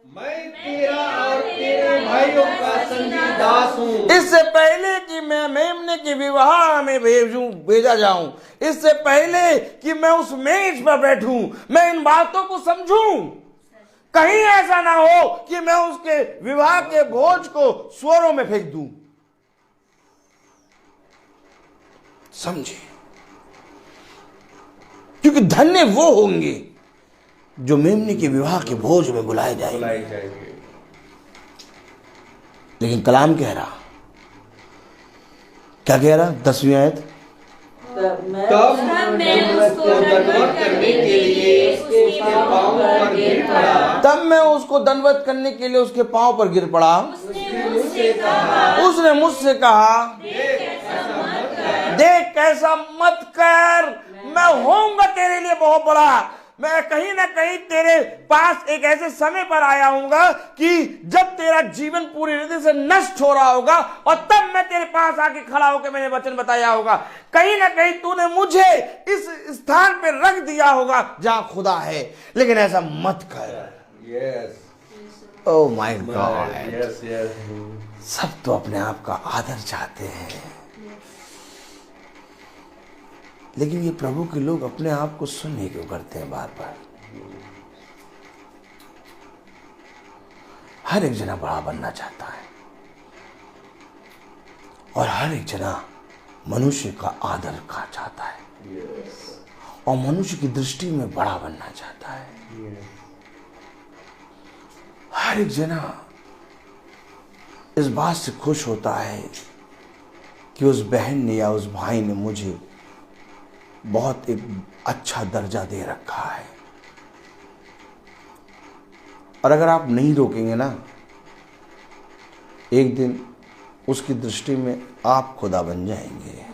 Speaker 4: मैं तेरा और तेरे भाइयों का संगी दास हूँ।
Speaker 5: इससे पहले कि मैं मेमने के विवाह में भेजा जाऊं, इससे पहले कि मैं उस मेज पर बैठूं, मैं इन बातों को समझूं। कहीं ऐसा ना हो कि मैं उसके विवाह के भोज को स्वरों में फेंक दूं। समझे? क्योंकि धन्य वो होंगे जो मेमने के विवाह के भोज में बुलाए जाएंगे। लेकिन कलाम कह रहा, क्या कह रहा? 10वीं आयत,
Speaker 4: तब मैं उसको दंडवत करने के लिए उसके पांव पर गिर पड़ा।
Speaker 5: तब मैं उसको दंडवत करने के लिए उसके पांव पर गिर पड़ा। उसने मुझसे कहा देख कैसा मत कर, मैं होऊंगा बहुत बड़ा। मैं कहीं ना कहीं तेरे पास एक ऐसे समय पर आया हूँगा कि जब तेरा जीवन पूरी रीति से नष्ट हो रहा होगा और तब मैं तेरे पास आके खड़ा होकर मैंने वचन बताया होगा। कहीं ना कहीं तूने मुझे इस स्थान पर रख दिया होगा जहां खुदा है, लेकिन ऐसा मत कर। Oh my God. सब तो अपने आप का आदर चाहते हैं, लेकिन ये प्रभु के लोग अपने आप को सुनने क्यों करते हैं बार बार। हर एक जना बड़ा बनना चाहता है और हर एक जना मनुष्य का आदर का चाहता है और मनुष्य की दृष्टि में बड़ा बनना चाहता है। हर एक जना इस बात से खुश होता है कि उस बहन ने या उस भाई ने मुझे बहुत एक अच्छा दर्जा दे रखा है। और अगर आप नहीं रोकेंगे ना, एक दिन उसकी दृष्टि में आप खुदा बन जाएंगे।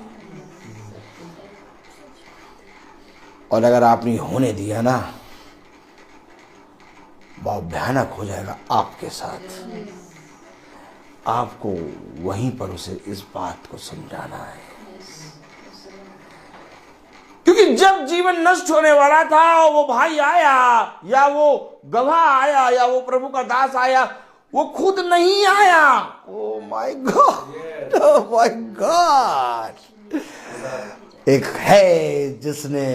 Speaker 5: और अगर आपने होने दिया ना, बहुत भयानक हो जाएगा आपके साथ। आपको वहीं पर उसे इस बात को समझाना है, क्योंकि जब जीवन नष्ट होने वाला था और वो भाई आया या वो गवाह आया या वो प्रभु का दास आया, वो खुद नहीं आया। Oh my God, oh my God. एक है जिसने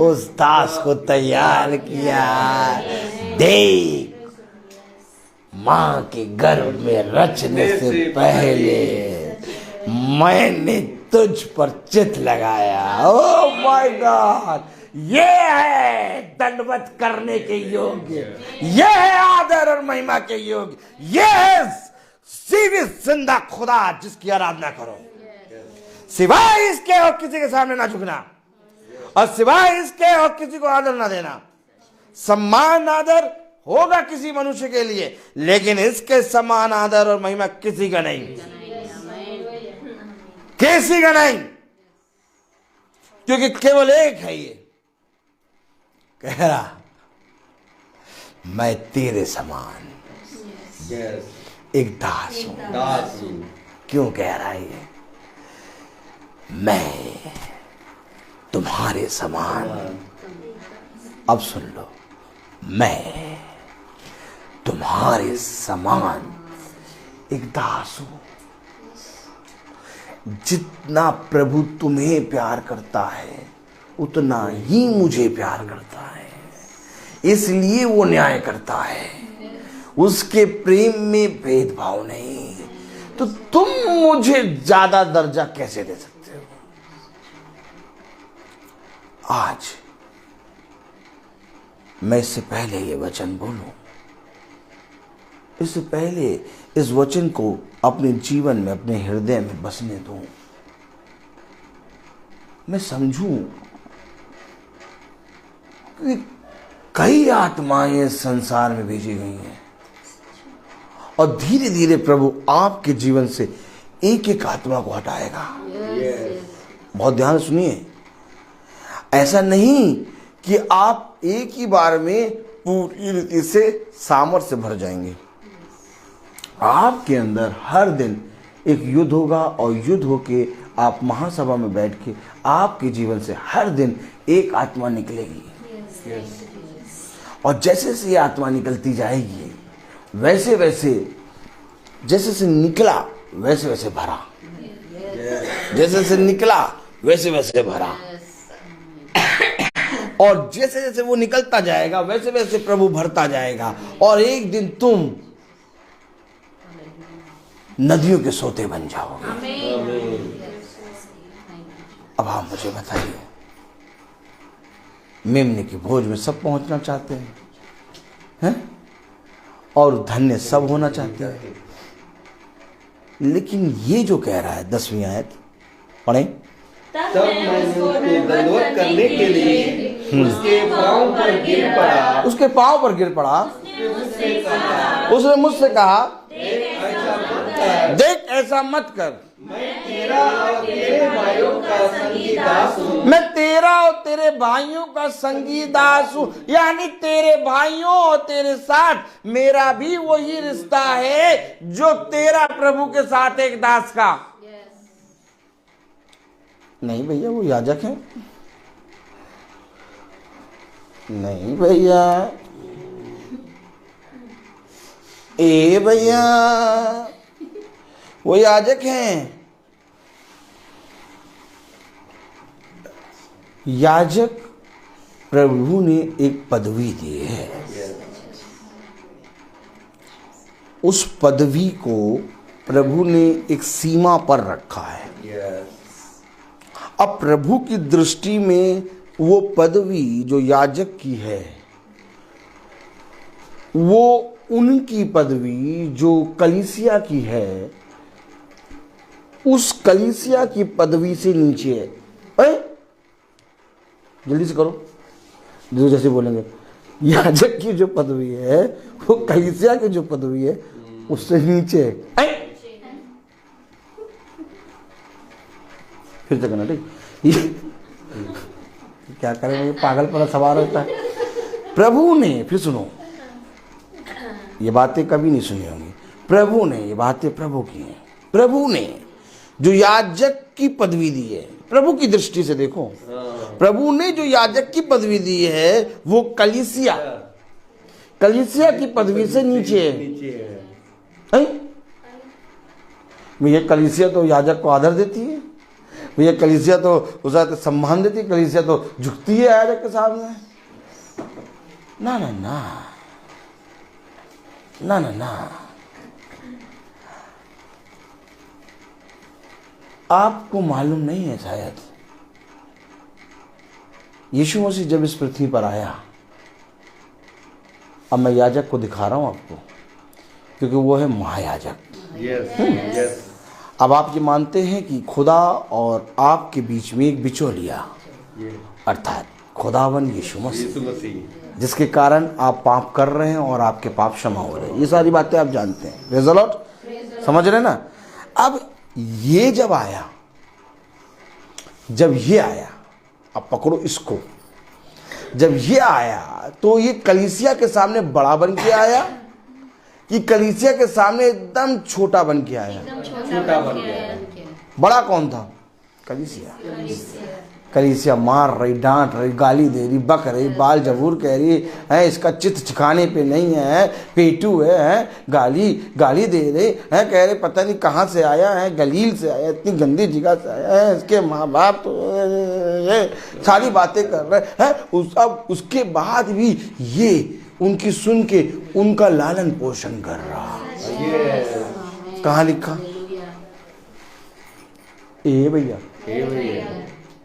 Speaker 5: उस दास को तैयार किया। देख, मां के गर्भ में रचने से पहले मैंने तुझ पर चित लगाया। ओह माय गॉड, ये है दंडवत करने के योग्य, ये है आदर और महिमा के योग्य, ये है जीवित जिंदा खुदा जिसकी आराधना करो। सिवाय इसके और किसी के सामने ना झुकना, और सिवाय इसके और किसी को आदर ना देना। सम्मान आदर होगा किसी मनुष्य के लिए, लेकिन इसके समान आदर और महिमा किसी का नहीं, किसी का नहीं, क्योंकि केवल एक है। ये कह रहा, मैं तेरे समान एक दास हूं। क्यों कह रहा है ये? मैं तुम्हारे समान, अब सुन लो, मैं तुम्हारे समान एक दास हूं। जितना प्रभु तुम्हें प्यार करता है उतना ही मुझे प्यार करता है, इसलिए वो न्याय करता है। उसके प्रेम में भेदभाव नहीं। तो तुम मुझे ज्यादा दर्जा कैसे दे सकते हो? आज मैं इससे पहले ये वचन बोलूं, इससे पहले इस वचन को अपने जीवन में, अपने हृदय में बसने दूं, मैं समझूं कि कई आत्माएं संसार में भेजी गई हैं और धीरे धीरे प्रभु आपके जीवन से एक एक आत्मा को हटाएगा। बहुत ध्यान सुनिए, ऐसा नहीं कि आप एक ही बार में पूरी रीति से सामर्थ्य से भर जाएंगे। आपके अंदर हर दिन एक युद्ध होगा और युद्ध होके आप महासभा में बैठ के आपके जीवन से हर दिन एक आत्मा निकलेगी। और जैसे जैसे ये आत्मा निकलती जाएगी, वैसे वैसे जैसे से निकला वैसे वैसे भरा, जैसे से निकला वैसे वैसे भरा, और जैसे जैसे वो निकलता जाएगा वैसे वैसे प्रभु भरता जाएगा। और एक दिन तुम नदियों के सोते बन जाओगे। अब आप मुझे बताइए, मेमने की भोज में सब पहुंचना चाहते हैं, और धन्य सब होना चाहते हैं, लेकिन ये जो कह रहा है 10वीं आयत पढ़े,
Speaker 4: तब मैंने उसको दंडवत करने के लिए उसके पांव पर गिर पड़ा।
Speaker 5: उसके पांव पर गिर पड़ा। उसने मुझसे कहा
Speaker 4: कर,
Speaker 5: देख ऐसा मत कर।
Speaker 4: मैं तेरा और तेरे भाइयों का संगी दास हूँ।
Speaker 5: मैं तेरा और तेरे भाइयों का संगी दास हूँ, यानी तेरे भाइयों और तेरे साथ मेरा भी वही रिश्ता है जो तेरा प्रभु के साथ एक दास का। नहीं भैया वो याजक है। नहीं भैया, ए भैया वो याजक हैं। याजक प्रभु ने एक पदवी दी है, उस पदवी को प्रभु ने एक सीमा पर रखा है। अब प्रभु की दृष्टि में वो पदवी जो याजक की है वो उनकी पदवी जो कलीसिया की है उस कलीसिया की पदवी से नीचे है। जल्दी से करो, जो जैसे बोलेंगे। याजक की जो पदवी है वो कलीसिया की जो पदवी है उससे नीचे है। फिर से करना, ठीक? क्या करें, पागल पर सवार होता है। प्रभु ने, फिर सुनो, ये बातें कभी नहीं सुनी होंगी। प्रभु ने ये बातें प्रभु की हैं। प्रभु ने जो याजक की पदवी दी है, प्रभु की दृष्टि से देखो, प्रभु ने जो याजक की पदवी दी है वो कलीसिया की पदवी से नीचे है। भैया कलीसिया तो याजक को आदर देती है, भैया कलीसिया तो उसे सम्मान देती है, कलीसिया तो झुकती है याजक के सामने। ना ना ना ना ना ना, आपको मालूम नहीं है शायद, यीशु मसीह जब इस पृथ्वी पर आया, अब मैं याजक को दिखा रहा हूं आपको, क्योंकि वो है महायाजक। अब आप ये मानते हैं कि खुदा और आपके बीच में एक बिचौलिया, अर्थात खुदावन यीशु मसीह, जिसके कारण आप पाप कर रहे हैं और आपके पाप क्षमा हो रहे हैं। ये सारी बातें आप जानते हैं। प्रेज़ द लॉर्ड, समझ रहे ना? अब ये जब आया, जब ये आया, अब पकड़ो इसको, जब ये आया तो ये कलीसिया के सामने बड़ा बन के आया कि कलीसिया के सामने एकदम छोटा बन के आया?
Speaker 4: छोटा बन गया।
Speaker 5: बड़ा कौन था? कलीसिया। कलीसिया मार रही, डांट रही, गाली दे रही, बक रही, बाल जबूर कह रही है, इसका चित्त ठिकाने पे नहीं है, पेटू है, गाली दे रहे हैं, कह रहे पता नहीं कहाँ से आया है, गलील से आया, इतनी गंदी जगह से आया है, इसके माँ बाप तो सारी बातें कर रहे हैं। अब उसके बाद भी ये उनकी सुन के उनका लालन पोषण कर रहा। कहाँ लिखा? ए भैया,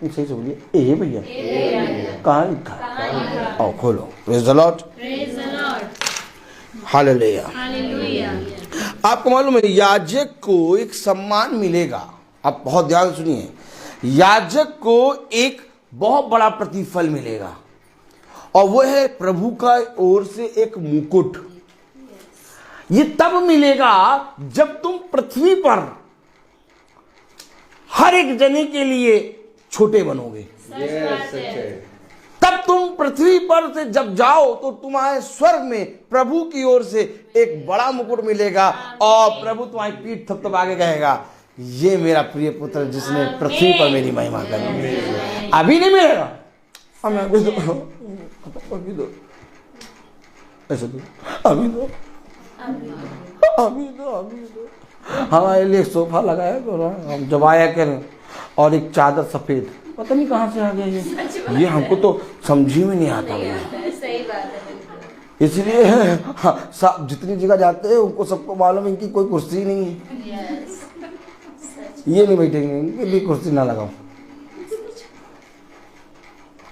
Speaker 5: सही से बोलिए, ए भैया, कहाँ लिखा? आओ खोलो। Praise the Lord, hallelujah. आपको मालूम है याजक को एक सम्मान मिलेगा। आप बहुत ध्यान सुनिए, याजक को एक बहुत बड़ा प्रतिफल मिलेगा और वो है प्रभु का ओर से एक मुकुट। ये तब मिलेगा जब तुम पृथ्वी पर हर एक जने के लिए छोटे बनोगे। तब तुम पृथ्वी पर से जब जाओ तो तुम्हारे स्वर्ग में प्रभु की ओर से एक बड़ा मुकुट मिलेगा और प्रभु तुम्हारी पीठ थपथपा के कहेगा, ये मेरा प्रिय पुत्र जिसने पृथ्वी पर मेरी महिमा करी। अभी नहीं मिलेगा, हमें अभी दो, अभी दो, ऐसे दो, अभी दो, अभी दो, अभी दो। हमारे लिए सोफा लगाया करो, हम जब आया करें, और एक चादर सफेद, पता नहीं कहाँ से आ गया ये हमको तो समझ में नहीं आता।
Speaker 6: सही बात है।
Speaker 5: इसलिए हाँ, जितनी जगह जाते हैं उनको सबको मालूम है इनकी कोई कुर्सी नहीं है। ये नहीं बैठेंगे, इनके लिए कुर्सी ना लगाओ।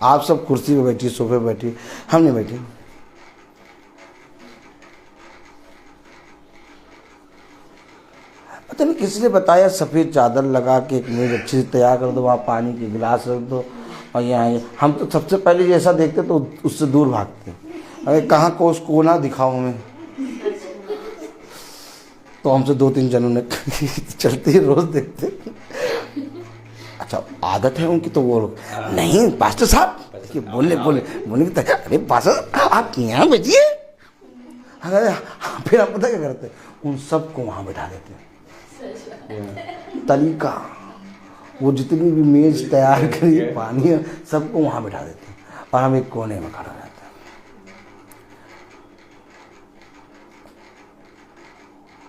Speaker 5: आप सब कुर्सी पे बैठिए, सोफे पे बैठिए, हम नहीं बैठेंगे। पता नहीं किसने बताया, सफ़ेद चादर लगा के एक मेज अच्छे से तैयार कर दो, वहाँ पानी के गिलास रख दो और यहाँ हम तो सबसे पहले जैसा देखते तो उससे दूर भागते। अरे कहाँ को उस कोना दिखाओ हमें। तो हमसे 2-3 जनों ने चलते ही रोज देखते, अच्छा आदत है उनकी, तो वो लोग नहीं पास्टर साहब कि बोलने अरे पास्टर आप यहाँ बैठिए। फिर आप पता क्या करते, उन सबको वहाँ बैठा देते हैं। तरीका वो जितनी भी मेज तैयार करी पानी है सबको वहाँ बैठा देते हैं और हम एक कोने में खड़ा रहते हैं।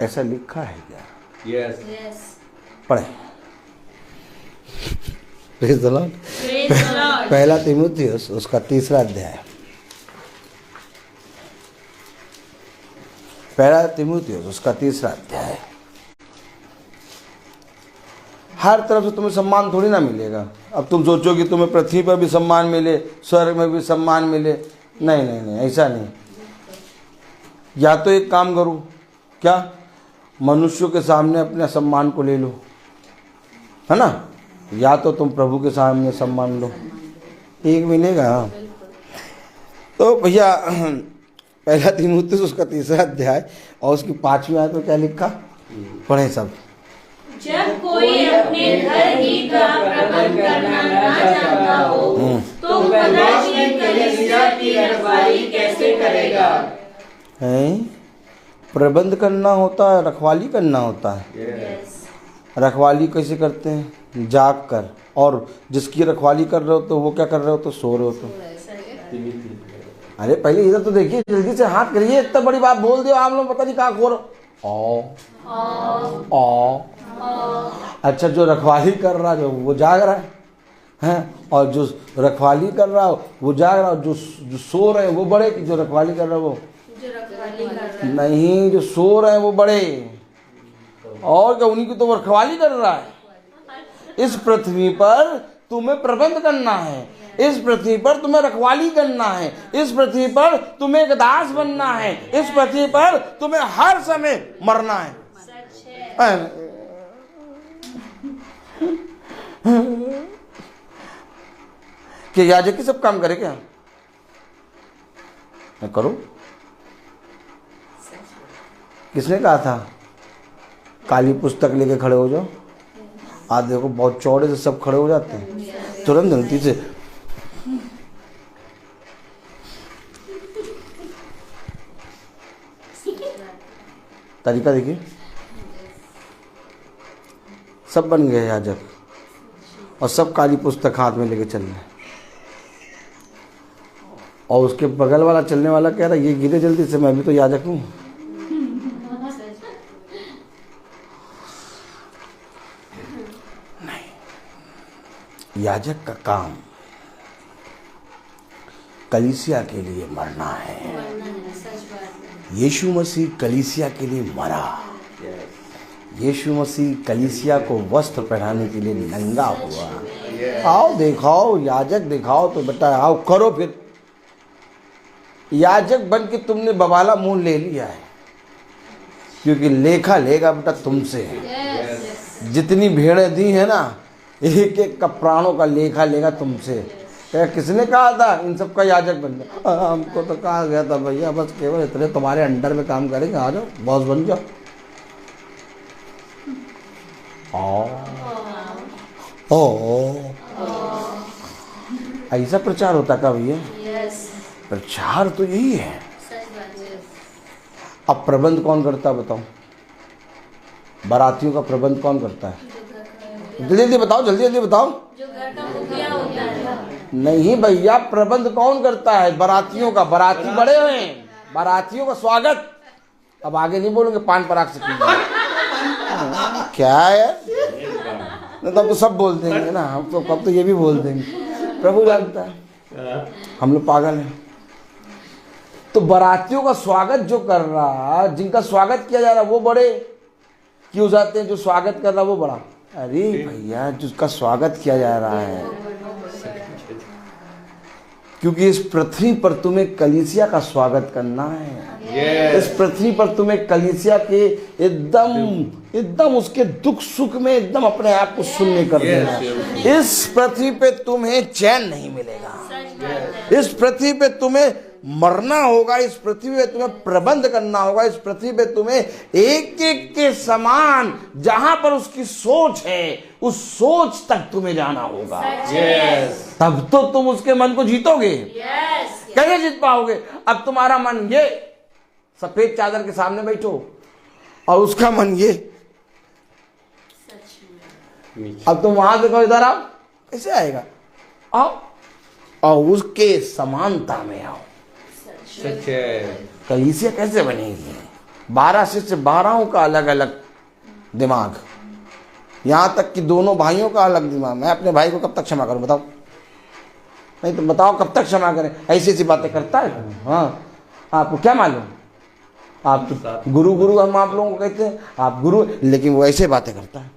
Speaker 5: ऐसा लिखा है क्या?
Speaker 4: यस।
Speaker 5: पढ़े। Praise the Lord. पहला तीमुथियुस उसका 3रा अध्याय। पहला तीमुथियुस उसका 3रा अध्याय। हर तरफ से तुम्हें सम्मान थोड़ी ना मिलेगा। अब तुम सोचो कि तुम्हें पृथ्वी पर भी सम्मान मिले, स्वर्ग में भी सम्मान मिले, नहीं नहीं नहीं, ऐसा नहीं। या तो एक काम करो, क्या मनुष्यों के सामने अपने सम्मान को ले लो, है ना, या तो तुम प्रभु के सामने सम्मान लो, एक मिलेगा। तो भैया पहला तीमुथियुस उसका 3रा अध्याय और उसकी 5वीं आयत में क्या लिखा, पढ़े सब।
Speaker 6: जब कोई अपने घर ही का प्रबंध करना न जानता हो तो कदाचित कलीसिया की रखवाली कैसे करेगा?
Speaker 5: प्रबंध करना होता है, रखवाली करना होता है। रखवाली कैसे करते हैं? जाग कर। और जिसकी रखवाली कर रहे हो तो वो क्या कर रहे हो, तो सो रहे हो। तो अरे पहले इधर तो देखिए, जल्दी से हाथ करिए, इतना बड़ी बात बोल दियो आप लोग, पता नहीं कहाँ खो रहे। अच्छा, जो रखवाली कर रहा है वो जाग रहा है, और जो रखवाली कर रहा है वो जाग रहा है, जो सो रहे हैं वो बड़े, जो रखवाली कर रहा है वो नहीं, जो सो रहे हैं वो बड़े, और क्या उन्हीं की तो रखवाली कर रहा है। इस पृथ्वी पर तुम्हें प्रबंध करना है, इस पृथ्वी पर तुम्हें रखवाली करना है, इस पृथ्वी पर तुम्हें एक दास बनना है, इस पृथ्वी पर तुम्हें हर समय मरना है। कि याजक ही सब काम करे क्या? मैं करो। किसने कहा था काली पुस्तक लेके खड़े हो जाओ? आज देखो बहुत चौड़े से सब खड़े हो जाते हैं तुरंत गलती से। तरीका देखिए, सब बन गए याजक और सब काली पुस्तक हाथ में लेके चल रहे, और उसके बगल वाला चलने वाला कह रहा ये गिरे जल्दी से, मैं भी तो याजक हूँ। नहीं, याजक का काम कलीसिया के लिए मरना है। यीशु मसीह कलीसिया के लिए मरा। यीशु मसीह कलीसिया को वस्त्र पहनाने के लिए नंगा हुआ। आओ दिखाओ, याजक दिखाओ तो बेटा, आओ करो। फिर याजक बन के तुमने बवाला मुंह ले लिया है, क्योंकि लेखा लेगा बेटा तुमसे। जितनी भेड़ें दी है ना, एक एक का प्राणों का लेखा लेगा तुमसे। किसने कहा था इन सब का याजक बन जाओ? हमको तो कहा गया था भैया बस केवल इतने तुम्हारे अंडर में काम करेंगे, आ जाओ बॉस बन जाओ। ऐसा प्रचार होता का भैया? प्रचार तो यही है। अब प्रबंध कौन करता बताओ? बारातियों का प्रबंध कौन करता है? जल्दी जल्दी बताओ, जल्दी जल्दी बताओ।
Speaker 6: जो घर का मुखिया होता है।
Speaker 5: नहीं भैया, प्रबंध कौन करता है? बारातियों का। बाराती बड़े हुए, बारातियों का स्वागत। अब आगे नहीं बोलूंगे, पान पराग से क्या है, तब तो सब बोल देंगे ना, हम तो कब तो ये भी बोल देंगे। प्रभु जानता है, हम लोग पागल हैं। तो बारातियों का स्वागत जो कर रहा, जिनका स्वागत किया जा रहा, वो बड़े क्यों जाते हैं? जो स्वागत कर रहा वो बड़ा। अरे भैया, जिसका स्वागत किया जा रहा है, क्योंकि इस पृथ्वी पर तुम्हें कलीसिया का स्वागत करना है। इस पृथ्वी पर तुम्हें कलीसिया के एकदम उसके दुख सुख में एकदम अपने आप को शून्य कर देना। इस पृथ्वी पे तुम्हें चैन नहीं मिलेगा। इस पृथ्वी पे तुम्हें मरना होगा, इस पृथ्वी पे तुम्हें प्रबंध करना होगा, इस पृथ्वी पे तुम्हें एक एक के समान जहां पर उसकी सोच है उस सोच तक तुम्हें जाना होगा। तब तो तुम उसके मन को जीतोगे। कैसे जीत पाओगे? अब तुम्हारा मन ये सफेद चादर के सामने बैठो और उसका मन ये, अब तुम वहां से कहो इधर आओ, कैसे आएगा? आओ और उसके समानता में आओ।
Speaker 4: सच है।
Speaker 5: कलीसिया कैसे बनेगी? 12 शिष्य 12 का अलग अलग दिमाग, यहां तक कि दोनों भाइयों का अलग दिमाग। मैं अपने भाई को कब तक क्षमा करूं बताओ? नहीं तो बताओ कब तक क्षमा करें? ऐसी ऐसी बातें करता है। हाँ, आपको क्या मालूम? आप तो गुरु गुरु हम आप लोगों को कहते हैं, आप गुरु, लेकिन वो ऐसे बातें करता है।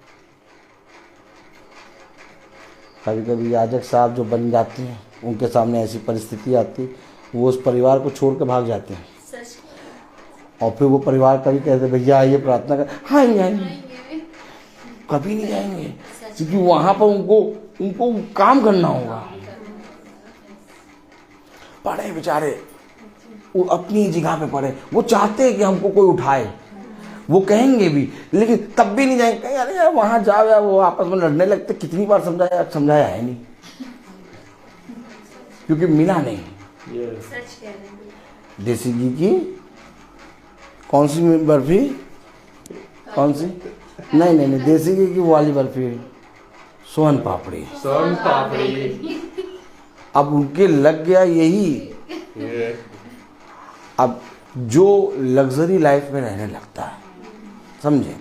Speaker 5: कभी कभी याजक साहब जो बन जाते हैं उनके सामने ऐसी परिस्थिति आती, वो उस परिवार को छोड़ के भाग जाते हैं। और फिर वो परिवार कभी कहते भैया आइए प्रार्थना कर, हाँ आएंगे, कभी नहीं जाएंगे, क्योंकि वहां पर उनको काम करना होगा। पढ़े बेचारे, वो अपनी जगह पे पढ़े, वो चाहते हैं कि हमको कोई उठाए, वो कहेंगे भी, लेकिन तब भी नहीं जाएंगे। अरे यार वहां जाओ यार, वो आपस में लड़ने लगते। कितनी बार समझाया है नहीं, क्योंकि मिला नहीं। देसी घी की कौन सी बर्फी? कौन सी? नहीं, देसी घी की वो वाली बर्फी, सोन पापड़ी। अब उनके लग गया यही। अब जो लग्जरी लाइफ में रहने लगता है, समझे,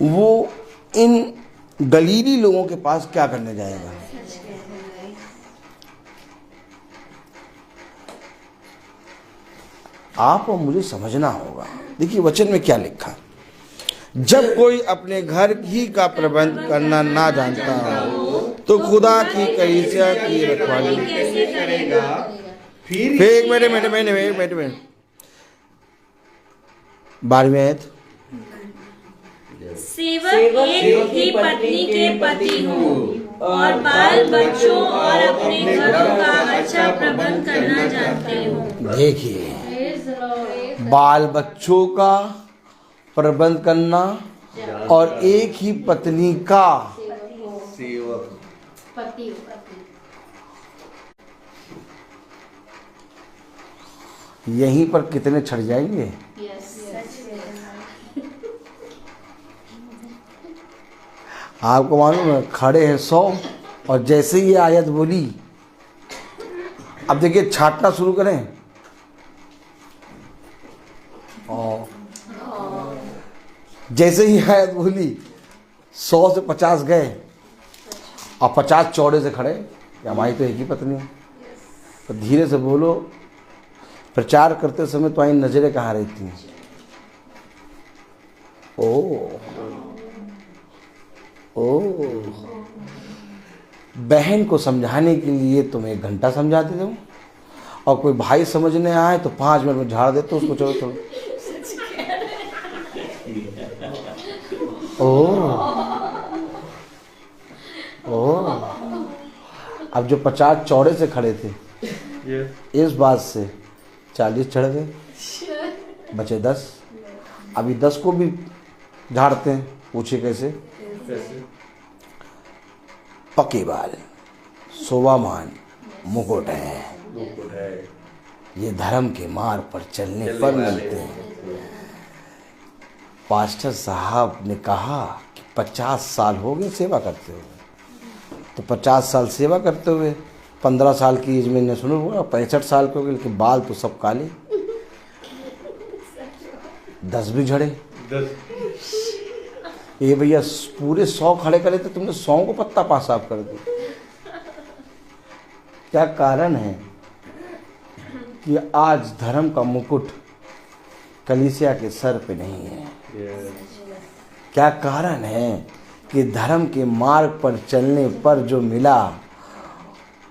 Speaker 5: वो इन गलीली लोगों के पास क्या करने जाएगा? आप और मुझे समझना होगा। देखिए वचन में क्या लिखा, जब कोई अपने घर ही का प्रबंध करना ना जानता हो तो खुदा की कलीसिया की रखवाली
Speaker 6: कैसे करेगा?
Speaker 5: फिर एक मिनट 12वीं आयत,
Speaker 6: सेवक एक ही पत्नी के पति हों और बाल बच्चों और अपने घरों का अच्छा प्रबंध करना जानते हों।
Speaker 5: देखिए, बाल बच्चों का प्रबंध करना और एक ही पत्नी का
Speaker 4: सेवक।
Speaker 5: यहीं पर कितने छड़ जाएंगे। आपको मालूम है, खड़े हैं 100 और जैसे ही आयत बोली, अब देखिए छाटना शुरू करें और जैसे ही आयत बोली 100 से 50 गए और 50 चौड़े से खड़े, हमारी तो एक ही पत्नी है। तो धीरे से बोलो, प्रचार करते समय तुम्हारी नजरें कहाँ रहती हैं? बहन को समझाने के लिए तुम 1 घंटा समझा देते हो और कोई भाई समझने आए तो 5 मिनट में झाड़ देते हो उसको। चलो अब जो 50 चौड़े से खड़े थे, इस बात से 40 चढ़ गए, बचे 10। अभी 10 को भी झाड़ते हैं। पूछे कैसे? पके बाल, शोभामान मुकुट है, ये धर्म के मार्ग पर चलने पर मिलते हैं। पास्टर साहब ने कहा कि 50 साल हो गए सेवा करते हुए, तो 50 साल सेवा करते हुए 15 साल की एज में ने सुनो हुआ 65 साल के हो गए, लेकिन बाल तो सब काले। 10 भी झड़े। ये भैया पूरे 100 खड़े करे थे, तुमने 100 को पत्ता पास साफ कर दिया। क्या कारण है कि आज धर्म का मुकुट कलीसिया के सर पे नहीं है? क्या कारण है कि धर्म के मार्ग पर चलने पर जो मिला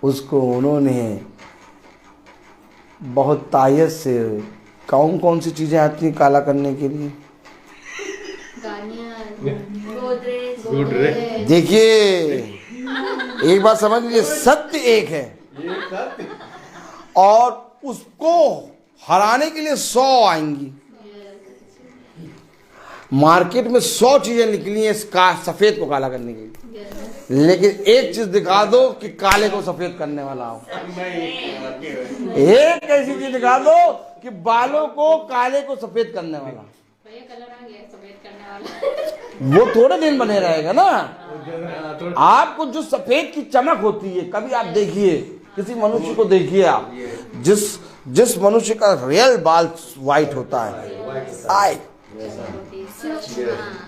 Speaker 5: उसको उन्होंने बहुत तायत से, कौन सी चीजें आती हैं काला करने के लिए? देखिए एक बात समझ लीजिए, सत्य एक है और उसको हराने के लिए 100 आएंगी। मार्केट में 100 चीजें निकली हैं इसका सफेद को काला करने के लिए, लेकिन एक चीज दिखा दो कि काले को सफेद करने वाला हो। एक ऐसी चीज दिखा दो कि बालों को काले को सफेद करने वाला। वो थोड़े दिन बने रहेगा ना। आपको जो सफेद की चमक होती है, कभी आप देखिए किसी मनुष्य को देखिए आप, जिस मनुष्य का रियल बाल व्हाइट होता है,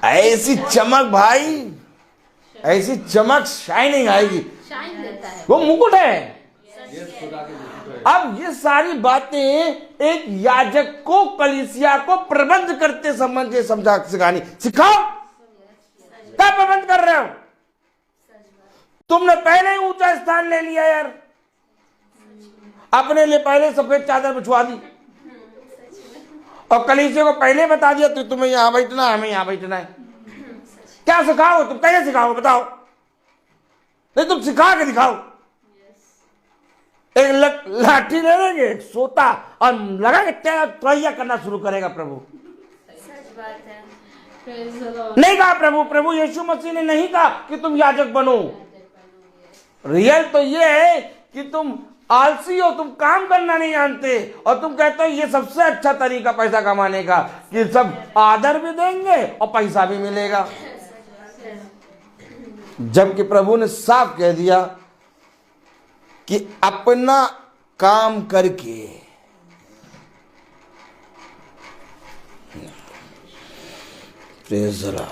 Speaker 5: ऐसी चमक भाई, ऐसी चमक शाइनिंग आएगी, वो मुकुट है। अब ये सारी बातें एक याजक को, कलीसिया को प्रबंध करते समझे समझा सिखानी। सिखाओ, क्या प्रबंध कर रहे हो? तुमने पहले ही ऊंचा स्थान ले लिया यार, अपने लिए पहले सफेद चादर बिछवा दी और कलीसिया को पहले बता दिया तो तुम्हें यहां बैठना है, हमें यहां बैठना है। क्या सिखाओ तुम? कैसे सिखाओ बताओ? नहीं, तुम सिखा के दिखाओ। एक लाठी ले लेंगे, एक सोता, और लगा के तैयार करना शुरू करेगा प्रभु।
Speaker 6: सच बात है।
Speaker 5: नहीं कहा प्रभु यीशु मसीह ने नहीं कहा कि तुम याजक बनो। रियल तो ये है कि तुम आलसी हो, तुम काम करना नहीं जानते, और तुम कहते हो ये सबसे अच्छा तरीका पैसा कमाने का, कि सब आदर भी देंगे और पैसा भी मिलेगा। जबकि प्रभु ने साफ कह दिया कि अपना काम करके praise the Lord.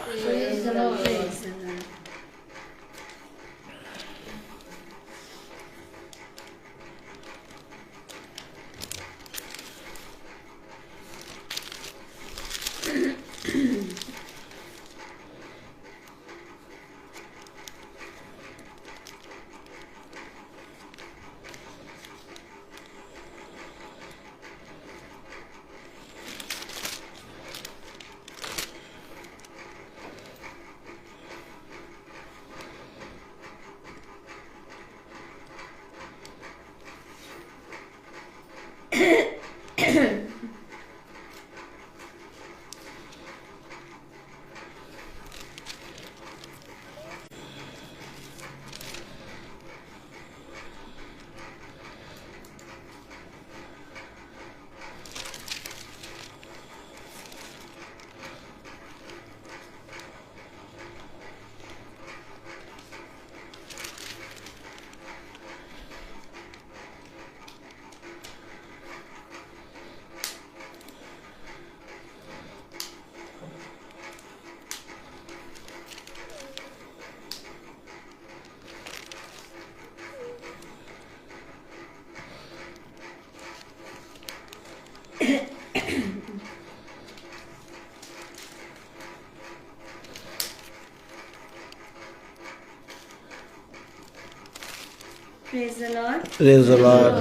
Speaker 6: Praise the Lord.
Speaker 5: Praise the Lord.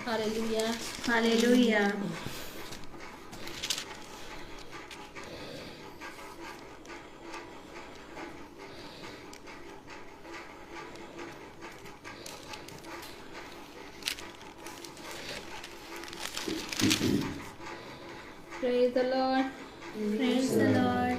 Speaker 8: Hallelujah.
Speaker 6: Hallelujah.
Speaker 8: Praise the Lord.
Speaker 6: Praise the Lord.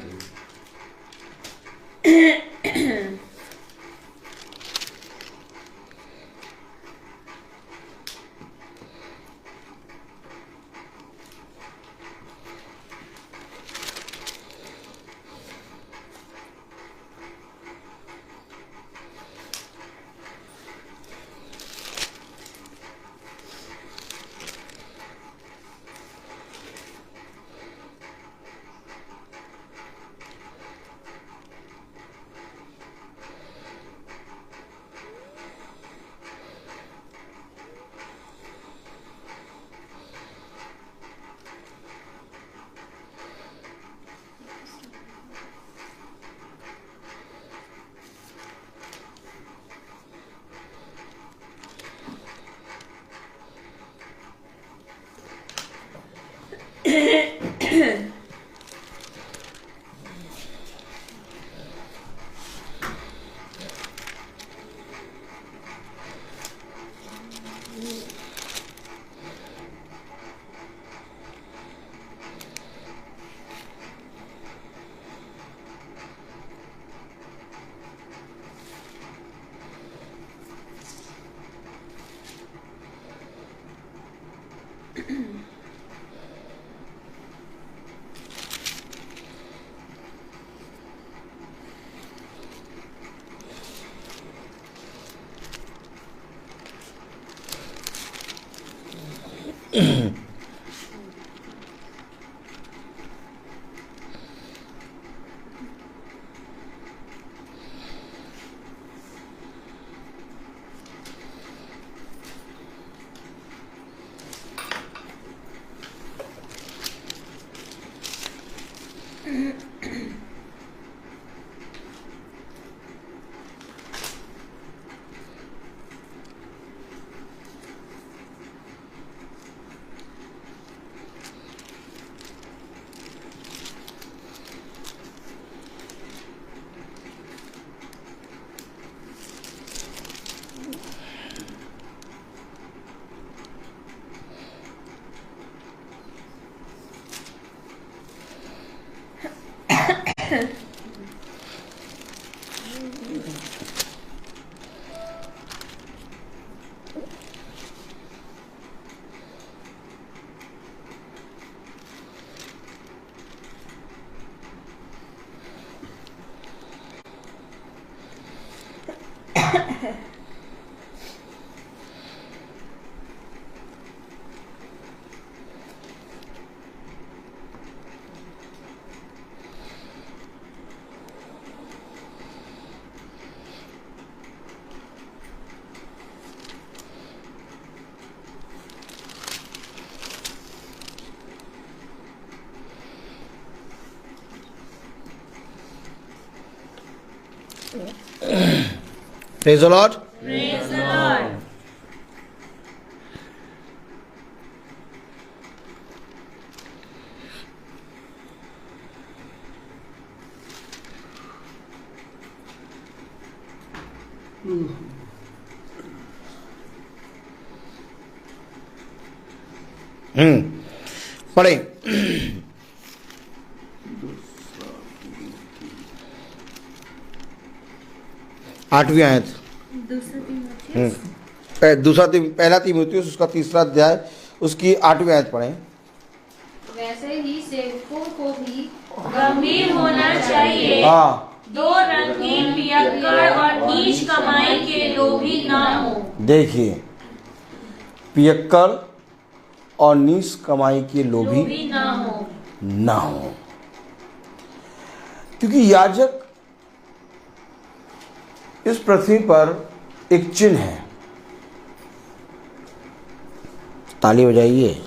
Speaker 5: Praise the Lord.
Speaker 6: Praise the Lord.
Speaker 5: पढ़े। 8वीं आयत। पहला तीमुथियुस उसका 3रा अध्याय उसकी 8वीं आयत पढ़े।
Speaker 2: वैसे ही सेवकों को भी
Speaker 6: गंभीर होना चाहिए।
Speaker 5: हाँ,
Speaker 6: दो रंगीन, पियक्कड़ और नीच कमाई के लोभी ना हो।
Speaker 5: देखिए, पियक्कड़ और नीच कमाई के लोभी ना हो। क्योंकि याजक इस पृथ्वी पर एक चिन्ह है। ताली बजाइए।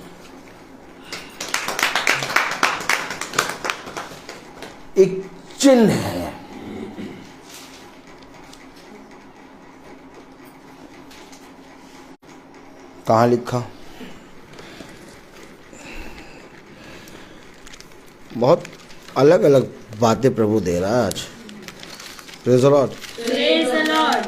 Speaker 5: एक चिन्ह है। कहाँ लिखा? बहुत अलग अलग बातें प्रभु दे रहा है आज। Praise the Lord.
Speaker 6: Praise the Lord.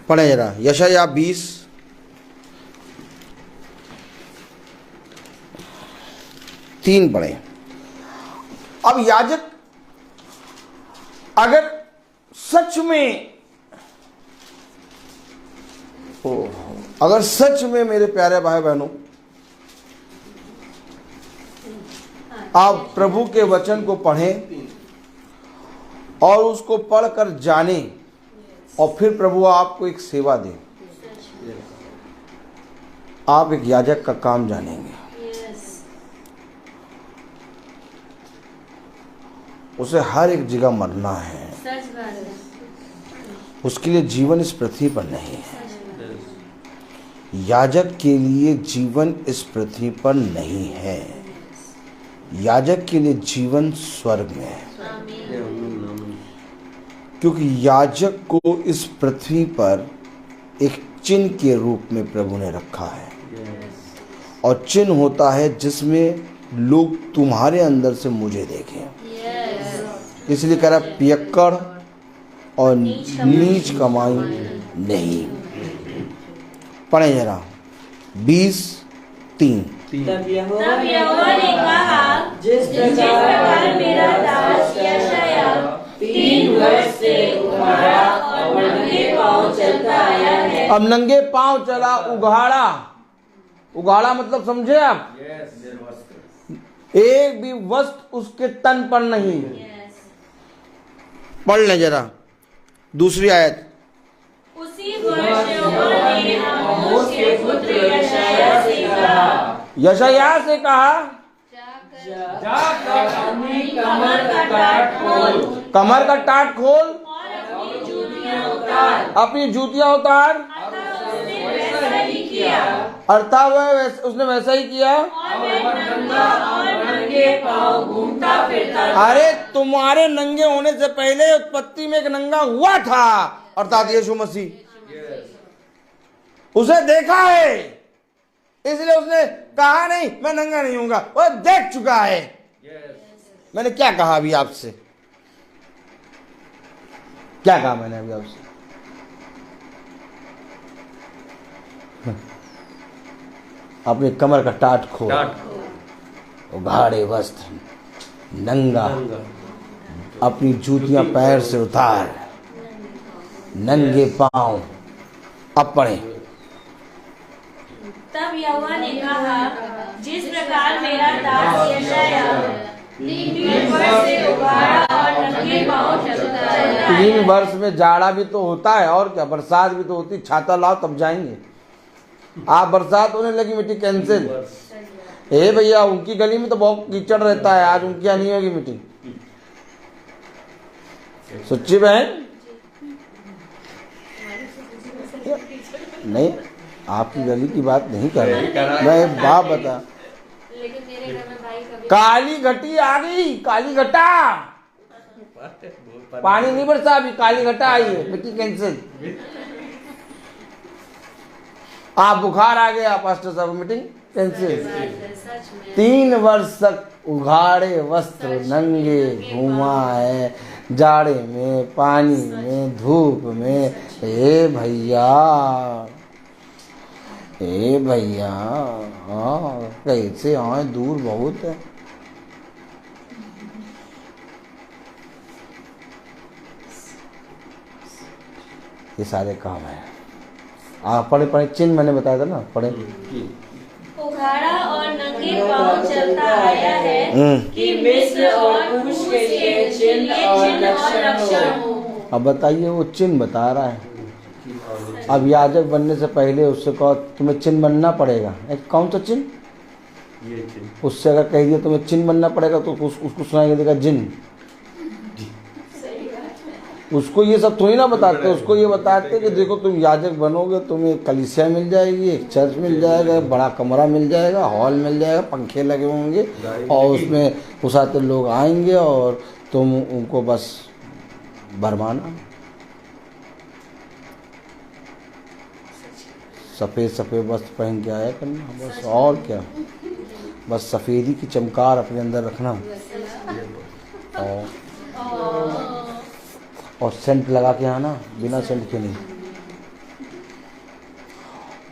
Speaker 5: पढ़े जरा यशायाह 20:3 पढ़े। अब याजक अगर सच में मेरे प्यारे भाई बहनों आप प्रभु के वचन को पढ़ें और उसको पढ़कर जानें और फिर प्रभु आपको एक सेवा दे, आप एक याजक का काम जानेंगे। उसे हर एक जगह मरना है। उसके लिए जीवन इस पृथ्वी पर नहीं है। याजक के लिए जीवन इस पृथ्वी पर नहीं है। याजक के लिए जीवन स्वर्ग में है। क्योंकि याजक को इस पृथ्वी पर एक चिन्ह के रूप में प्रभु ने रखा है। और चिन्ह होता है जिसमें लोग तुम्हारे अंदर से मुझे देखें। इसलिए कह रहा पियक्कड़ और नीच कमाई नहीं। पढ़े जरा 20:3।
Speaker 10: तब यहोवा ने कहा, जिस प्रकार
Speaker 5: अब नंगे पांव चला उघाड़ा। उघाड़ा मतलब समझे आप? एक भी वस्त्र उसके तन पर नहीं। पढ़ लें जरा दूसरी आयत।
Speaker 6: उसी वर्ष यहोवा ने आमोस के पुत्र यशायाह से कहा,
Speaker 5: यशायाह से कहा,
Speaker 1: जाकर अपनी कमर का टाट खोल,
Speaker 5: कमर का टाट खोल
Speaker 6: और अपनी जूतियां उतार।
Speaker 5: अपनी जूतियां उतार।
Speaker 6: अतः उसने वैसा ही किया,
Speaker 5: अर्थात उसने वैसा ही किया।
Speaker 6: और वह नंगा और नंगे पांव घूमता फिरता था।
Speaker 5: अरे तुम्हारे नंगे होने से पहले उत्पत्ति में एक नंगा हुआ था, अर्थात यीशु मसीह। उसे देखा है, इसलिए उसने कहा नहीं मैं नंगा नहीं हूंगा, वो देख चुका है। मैंने क्या कहा अभी आपसे? क्या कहा मैंने अभी आपसे? अपने कमर का टाट खोल, उघाड़े वस्त्र, नंगा, अपनी जूतियां पैर से उतार, नंगे पांव अपने।
Speaker 6: तब यहोवा ने कहा, जिस प्रकार मेरा दास यशायाह 3 वर्ष से उघाड़ा और नंगे पांव चलता है।
Speaker 5: 3 वर्ष में जाड़ा भी तो होता है, और क्या बरसात भी तो होती। छाता लाओ तब जाएंगे। आप बरसात होने लगी, मीटिंग कैंसिल। ए भैया, उनकी गली में तो बहुत कीचड़ रहता है, आज उनकी नहीं होगी मीटिंग। सच्ची बहन? नहीं, आपकी गली की बात नहीं कर रहा मैं, एक बात बता।
Speaker 6: लेकिन मेरे घर में भाई कभी
Speaker 5: काली घटी आ गई, काली घटा। पानी नहीं बरसा, अभी काली घटा आई है, मीटिंग कैंसिल। आप बुखार आ गया पास्टर साहब, मीटिंग कैंसिल। 3 वर्ष तक उघाड़े वस्त्र नंगे घूमा है, जाड़े में, पानी में, धूप में। ए भैया, ए भैया, हाँ कैसे आए, दूर बहुत है। ये सारे काम है। आप पढ़े पढ़े चिन्ह मैंने बताया था ना, पढ़े।
Speaker 6: उघाड़ा और नंगे पांव चलता आया है कि मिस्र और कुश के लिए चिन्ह और लक्षण हो।
Speaker 5: अब बताइए, वो चिन्ह बता रहा है। अब याजक बनने से पहले उससे कहो तुम्हें चिन्ह बनना पड़ेगा। एक कौन सा चिन्ह?
Speaker 3: ये चिन्ह।
Speaker 5: उससे अगर कह दिया तुम्हें चिन्ह बनना पड़ेगा तो उसको सुनाई देगा जिन। उसको ये सब थोड़ी ना बताते, उसको ये बताते कि देखो तुम याजक बनोगे, तुम्हें एक कलीसिया मिल जाएगी, एक चर्च मिल जाएगा, एक बड़ा कमरा मिल जाएगा, हॉल मिल जाएगा, पंखे लगे होंगे, और उसमें उस आते लोग आएंगे और तुम उनको बस भरमाना। सफ़ेद सफ़ेद वस्त्र पहन के आया करना, बस। और क्या, बस सफ़ेदी की चमकार अपने अंदर रखना, और सेंट लगा के आना, बिना सेंट के नहीं।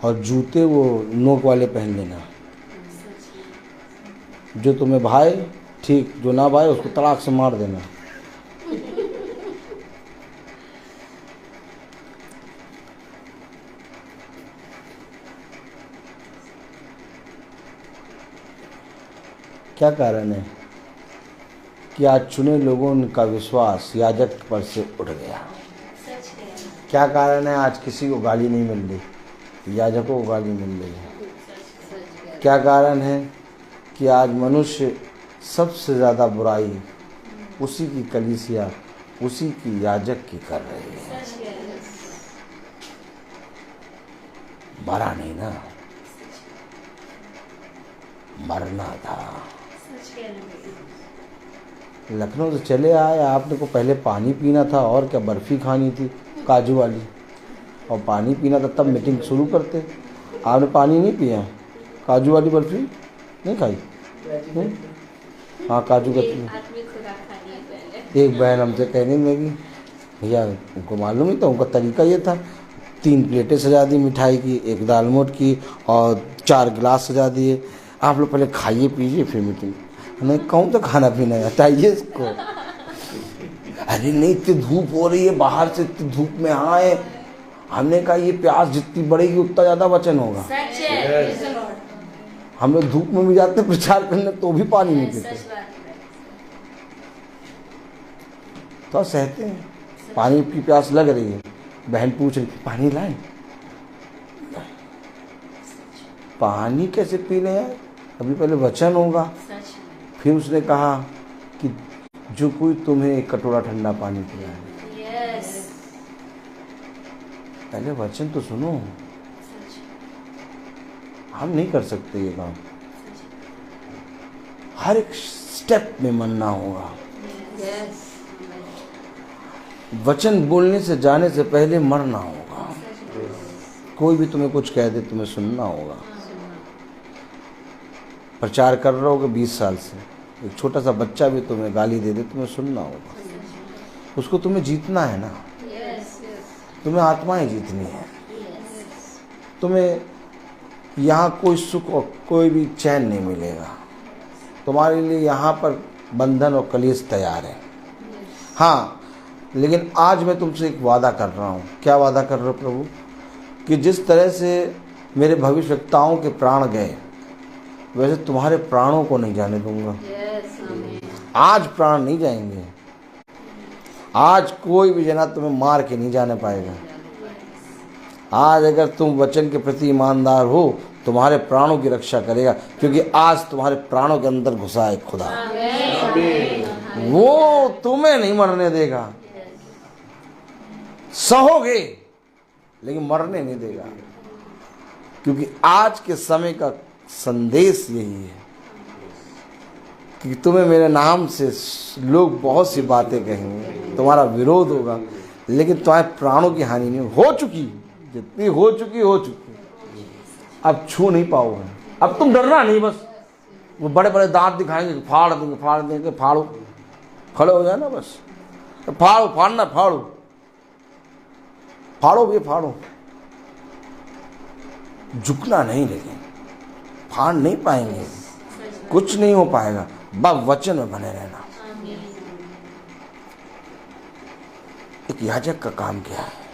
Speaker 5: और जूते वो नोक वाले पहन लेना, जो तुम्हें भाए ठीक, जो ना भाए उसको तड़ाक से मार देना। क्या कारण है कि आज चुने लोगों का विश्वास याजक पर से उठ गया? क्या कारण है आज किसी को गाली नहीं मिल रही, याजकों को गाली मिल रही है? क्या कारण है कि आज मनुष्य सबसे ज़्यादा बुराई उसी की कलीसिया, उसी की याजक की कर रही है? मरा नहीं ना, मरना था। लखनऊ से चले आए, आपने को पहले पानी पीना था, और क्या बर्फ़ी खानी थी काजू वाली, और पानी पीना था तब मीटिंग शुरू करते। आपने पानी नहीं पिया, काजू वाली बर्फ़ी नहीं खाई? हाँ, काजू कतली। एक बहन हमसे कहने लगी, भैया उनको मालूम ही था, उनका तरीका ये था, 3 प्लेटें सजा दी मिठाई की, 1 दालमोट की, और 4 गिलास सजा दिए। आप लोग पहले खाइए पीजिए फिर मीटिंग। नहीं, कौन तो खाना पीना है, हटाइए इसको। अरे नहीं, इतनी धूप हो रही है बाहर से, इतनी धूप में आए, हमने कहा ये प्यास जितनी बढ़ेगी उतना ज़्यादा वचन होगा।
Speaker 6: सच है।
Speaker 5: हम लोग धूप में भी जाते प्रचार करने तो भी पानी नहीं पीते, तो सहते हैं। पानी की प्यास लग रही है, बहन पूछ रही पानी लाए, पानी कैसे पी लें यार, अभी पहले वचन होगा। फिर उसने कहा कि जो कोई तुम्हें एक कटोरा ठंडा पानी पिलाए, पहले वचन तो सुनो। हम नहीं कर सकते ये काम, हर एक स्टेप में मानना होगा। वचन बोलने से जाने से पहले मरना होगा। कोई भी तुम्हें कुछ कह दे तुम्हें सुनना होगा। प्रचार कर रहे होगे 20 साल से, एक छोटा सा बच्चा भी तुम्हें गाली दे दे तुम्हें सुनना होगा। उसको तुम्हें जीतना है ना, तुम्हें आत्माएं जीतनी है। तुम्हें यहाँ कोई सुख और कोई भी चैन नहीं मिलेगा। तुम्हारे लिए यहाँ पर बंधन और कलेश तैयार है। हाँ, लेकिन आज मैं तुमसे एक वादा कर रहा हूँ। क्या वादा कर रहे हो प्रभु? कि जिस तरह से मेरे भविष्यवक्ताओं के प्राण गए वैसे तुम्हारे प्राणों को नहीं जाने दूंगा। आज प्राण नहीं जाएंगे। आज कोई भी जना तुम्हें मार के नहीं जाने पाएगा। आज अगर तुम वचन के प्रति ईमानदार हो, तुम्हारे प्राणों की रक्षा करेगा, क्योंकि आज तुम्हारे प्राणों के अंदर घुसा है खुदा। वो तुम्हें नहीं मरने देगा। सहोगे लेकिन मरने नहीं देगा, क्योंकि आज के समय का संदेश यही है कि तुम्हें मेरे नाम से लोग बहुत सी बातें कहेंगे, तुम्हारा विरोध होगा, लेकिन तुम्हारे प्राणों की हानि नहीं हो चुकी। जितनी हो चुकी, अब छू नहीं पाओगे। अब तुम डरना नहीं, बस वो बड़े बड़े दांत दिखाएंगे, फाड़ देंगे, फाड़ो, खड़े हो जाए ना, बस फाड़ो, फाड़ना फाड़ो, फाड़ो भी फाड़ो, झुकना नहीं, लेकिन फाड़ नहीं पाएंगे, कुछ नहीं हो पाएगा। बस वचन में बने रहना। एक याजक का काम क्या है?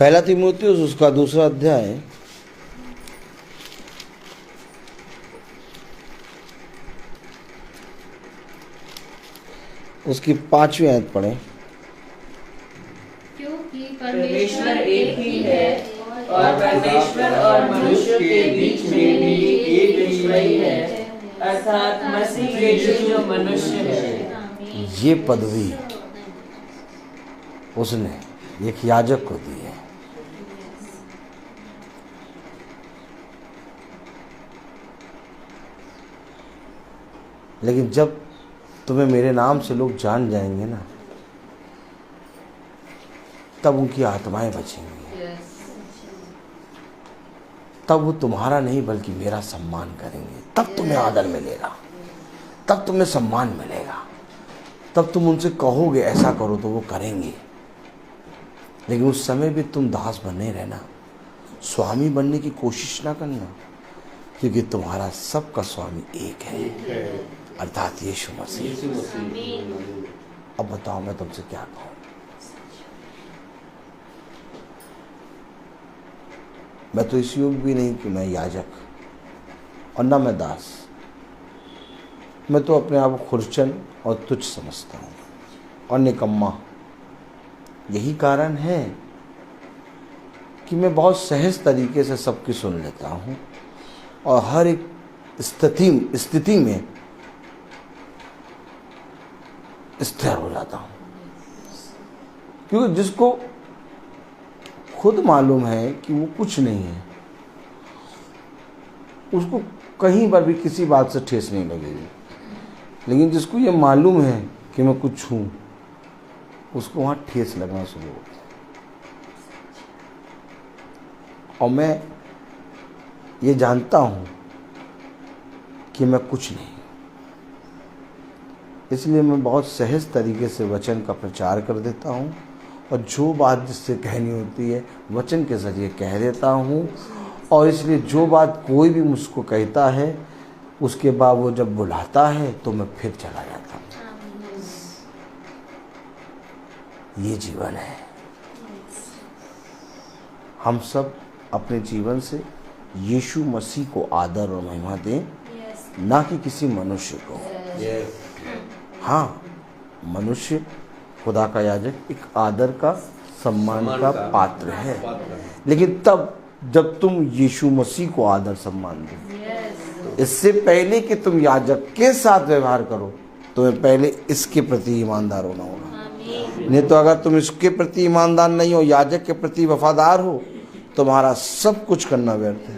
Speaker 5: पहला तीमुथियुस उसका 2 अध्याय उसकी 5वीं आयत पढ़ें।
Speaker 2: क्योंकि
Speaker 1: परमेश्वर एक ही है और परमेश्वर और मनुष्य के बीच में भी एक ईश्वर ही है, अर्थात मसीह यीशु जो मनुष्य है।
Speaker 5: ये पदवी उसने एक याजक को दी है। लेकिन जब तुम्हें मेरे नाम से लोग जान जाएंगे ना, तब उनकी आत्माएं बचेंगी। तब वो तुम्हारा नहीं बल्कि मेरा सम्मान करेंगे। तब तुम्हें आदर मिलेगा, तब तुम्हें सम्मान मिलेगा, तब तुम उनसे कहोगे ऐसा करो तो वो करेंगे। लेकिन उस समय भी तुम दास बने रहना, स्वामी बनने की कोशिश ना करना, क्योंकि तुम्हारा सबका स्वामी एक है, अर्थात यीशु मसीह। अब बताओ मैं तुमसे क्या कहूँ? मैं तो इस युग भी नहीं कि मैं याजक और न मैं दास। मैं तो अपने आप को खुरचन और तुच्छ समझता हूँ और निकम्मा। यही कारण है कि मैं बहुत सहज तरीके से सबकी सुन लेता हूँ और हर एक स्थिति में स्थिर हो जाता हूँ, क्योंकि जिसको खुद मालूम है कि वो कुछ नहीं है, उसको कहीं पर भी किसी बात से ठेस नहीं लगेगी। लेकिन जिसको ये मालूम है कि मैं कुछ हूँ, उसको वहाँ ठेस लगना शुरू होता है। और मैं ये जानता हूँ कि मैं कुछ नहीं, इसलिए मैं बहुत सहज तरीके से वचन का प्रचार कर देता हूँ और जो बात जिससे कहनी होती है वचन के ज़रिए कह देता हूँ। और इसलिए जो बात कोई भी मुझको कहता है उसके बाद वो जब बुलाता है तो मैं फिर चला जाता हूँ। ये जीवन है। हम सब अपने जीवन से यीशु मसीह को आदर और महिमा दें, ना कि किसी मनुष्य को। हाँ, मनुष्य खुदा का याजक एक आदर का, सम्मान का पात्र है, लेकिन तब जब तुम यीशु मसीह को आदर सम्मान दो। इससे पहले कि तुम याजक के साथ व्यवहार करो, तुम्हें पहले इसके प्रति ईमानदार होना होगा। नहीं तो अगर तुम इसके प्रति ईमानदार नहीं हो, याजक के प्रति वफादार हो, तुम्हारा सब कुछ करना व्यर्थ है।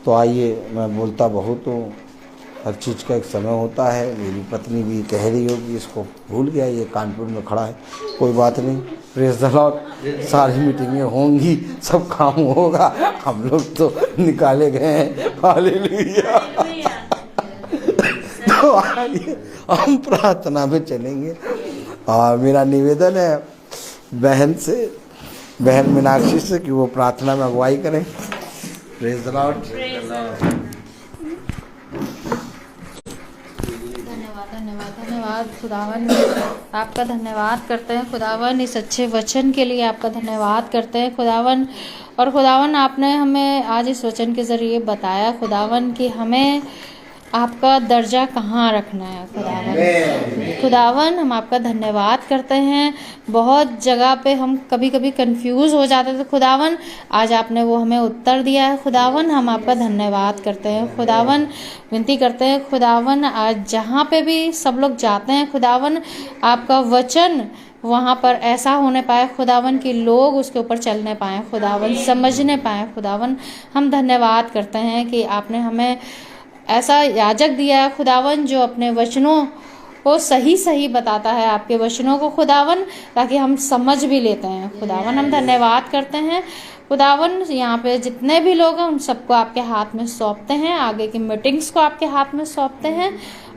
Speaker 5: तो आइए, मैं बोलता बहुत हूँ, हर चीज़ का एक समय होता है। मेरी पत्नी भी कह रही होगी इसको भूल गया, ये कानपुर में खड़ा है, कोई बात नहीं, प्रेज़ द लॉर्ड। सारी मीटिंगें होंगी, सब काम होगा, हम लोग तो निकाले गए हैं। हालेलुया। तो आइए हम प्रार्थना में चलेंगे और मेरा निवेदन है बहन से, बहन मीनाक्षी से, कि वो प्रार्थना में अगुवाई करें। Praise the Lord.
Speaker 2: धन्यवाद खुदावन, आपका धन्यवाद करते हैं खुदावन, इस अच्छे वचन के लिए आपका धन्यवाद करते हैं खुदावन। और खुदावन, आपने हमें आज इस वचन के ज़रिए बताया खुदावन कि हमें आपका दर्जा कहाँ रखना है खुदावन। खुदावन, हम आपका धन्यवाद करते हैं। बहुत जगह पे हम कभी कभी कंफ्यूज हो जाते थे खुदावन, आज आपने वो हमें उत्तर दिया है खुदावन। हम आपका धन्यवाद करते हैं खुदावन। विनती करते हैं खुदावन, आज जहाँ पे भी सब लोग जाते हैं खुदावन, आपका वचन वहाँ पर ऐसा होने पाए खुदावन कि लोग उसके ऊपर चलने पाएँ खुदावन, समझने पाएँ खुदावन। हम धन्यवाद करते हैं कि आपने हमें ऐसा याजक दिया है खुदावन जो अपने वचनों को सही सही बताता है, आपके वचनों को खुदावन, ताकि हम समझ भी लेते हैं खुदावन। हम धन्यवाद करते हैं खुदावन। यहाँ पे जितने भी लोग हैं उन सबको आपके हाथ में सौंपते हैं, आगे की मीटिंग्स को आपके हाथ में सौंपते हैं,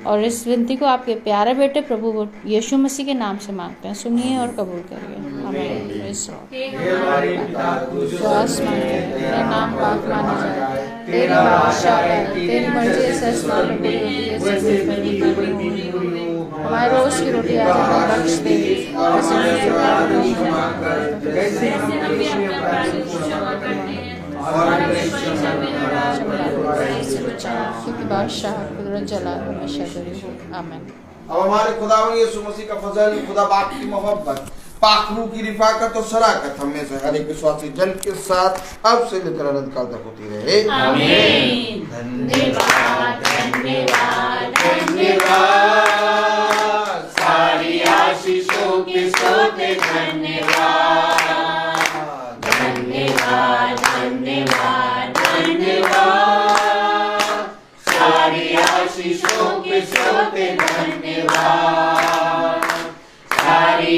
Speaker 2: और इस विनती को आपके प्यारे बेटे प्रभु यीशु मसीह के नाम से मांगते हैं। सुनिए और कबूल करिए। आमीन। तेरा नाम पाक माना जाए, तेरी बादशाह है, तेरी मर्जी ऐसे आसमान में पूरी होती है, जैसे जमीन पर भी होती है। हमारे रोज की रोटी आज हमें बख्श दे, क्योंकि बादशाह कुदरत जलाल हमेशा तेरी हो। आमीन।
Speaker 5: अब हमारे खुदावन यीशु मसीह का फजल, खुदा बाप की मोहब्बत, पाक रूह की रिफाकत और शराकत हमें से हर एक विश्वासी जन के साथ अब से लेकर अनंत काल तक होती रहे।
Speaker 6: आमीन। धन्यवाद धन्यवाद धन्यवाद, सारी आशीषों के सोते धन्यवाद धन्यवाद धन्यवाद धन्यवाद, सारी आशीषों के सोते धन्यवाद, सारी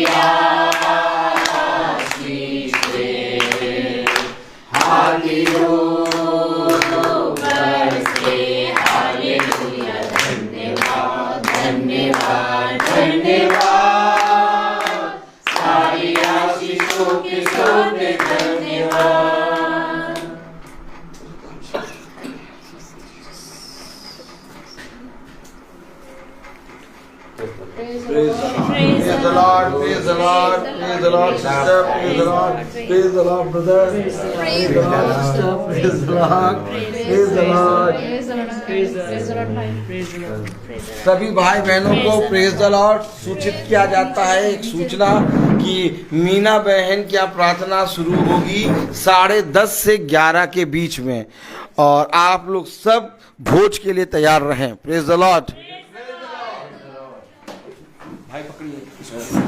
Speaker 5: Praise the Lord, praise the Lord, praise the Lord, sister, praise the Lord, praise the Lord, brother, praise the Lord, sister, praise the Lord, praise the Lord, सभी भाई बहनों को प्रेज द लॉर्ड सूचित किया जाता है। एक सूचना कि मीना बहन की प्रार्थना शुरू होगी 10:30 से 11 के बीच में, और आप लोग सब भोज के लिए तैयार रहें। Praise the Lord. भाई पकड़िए।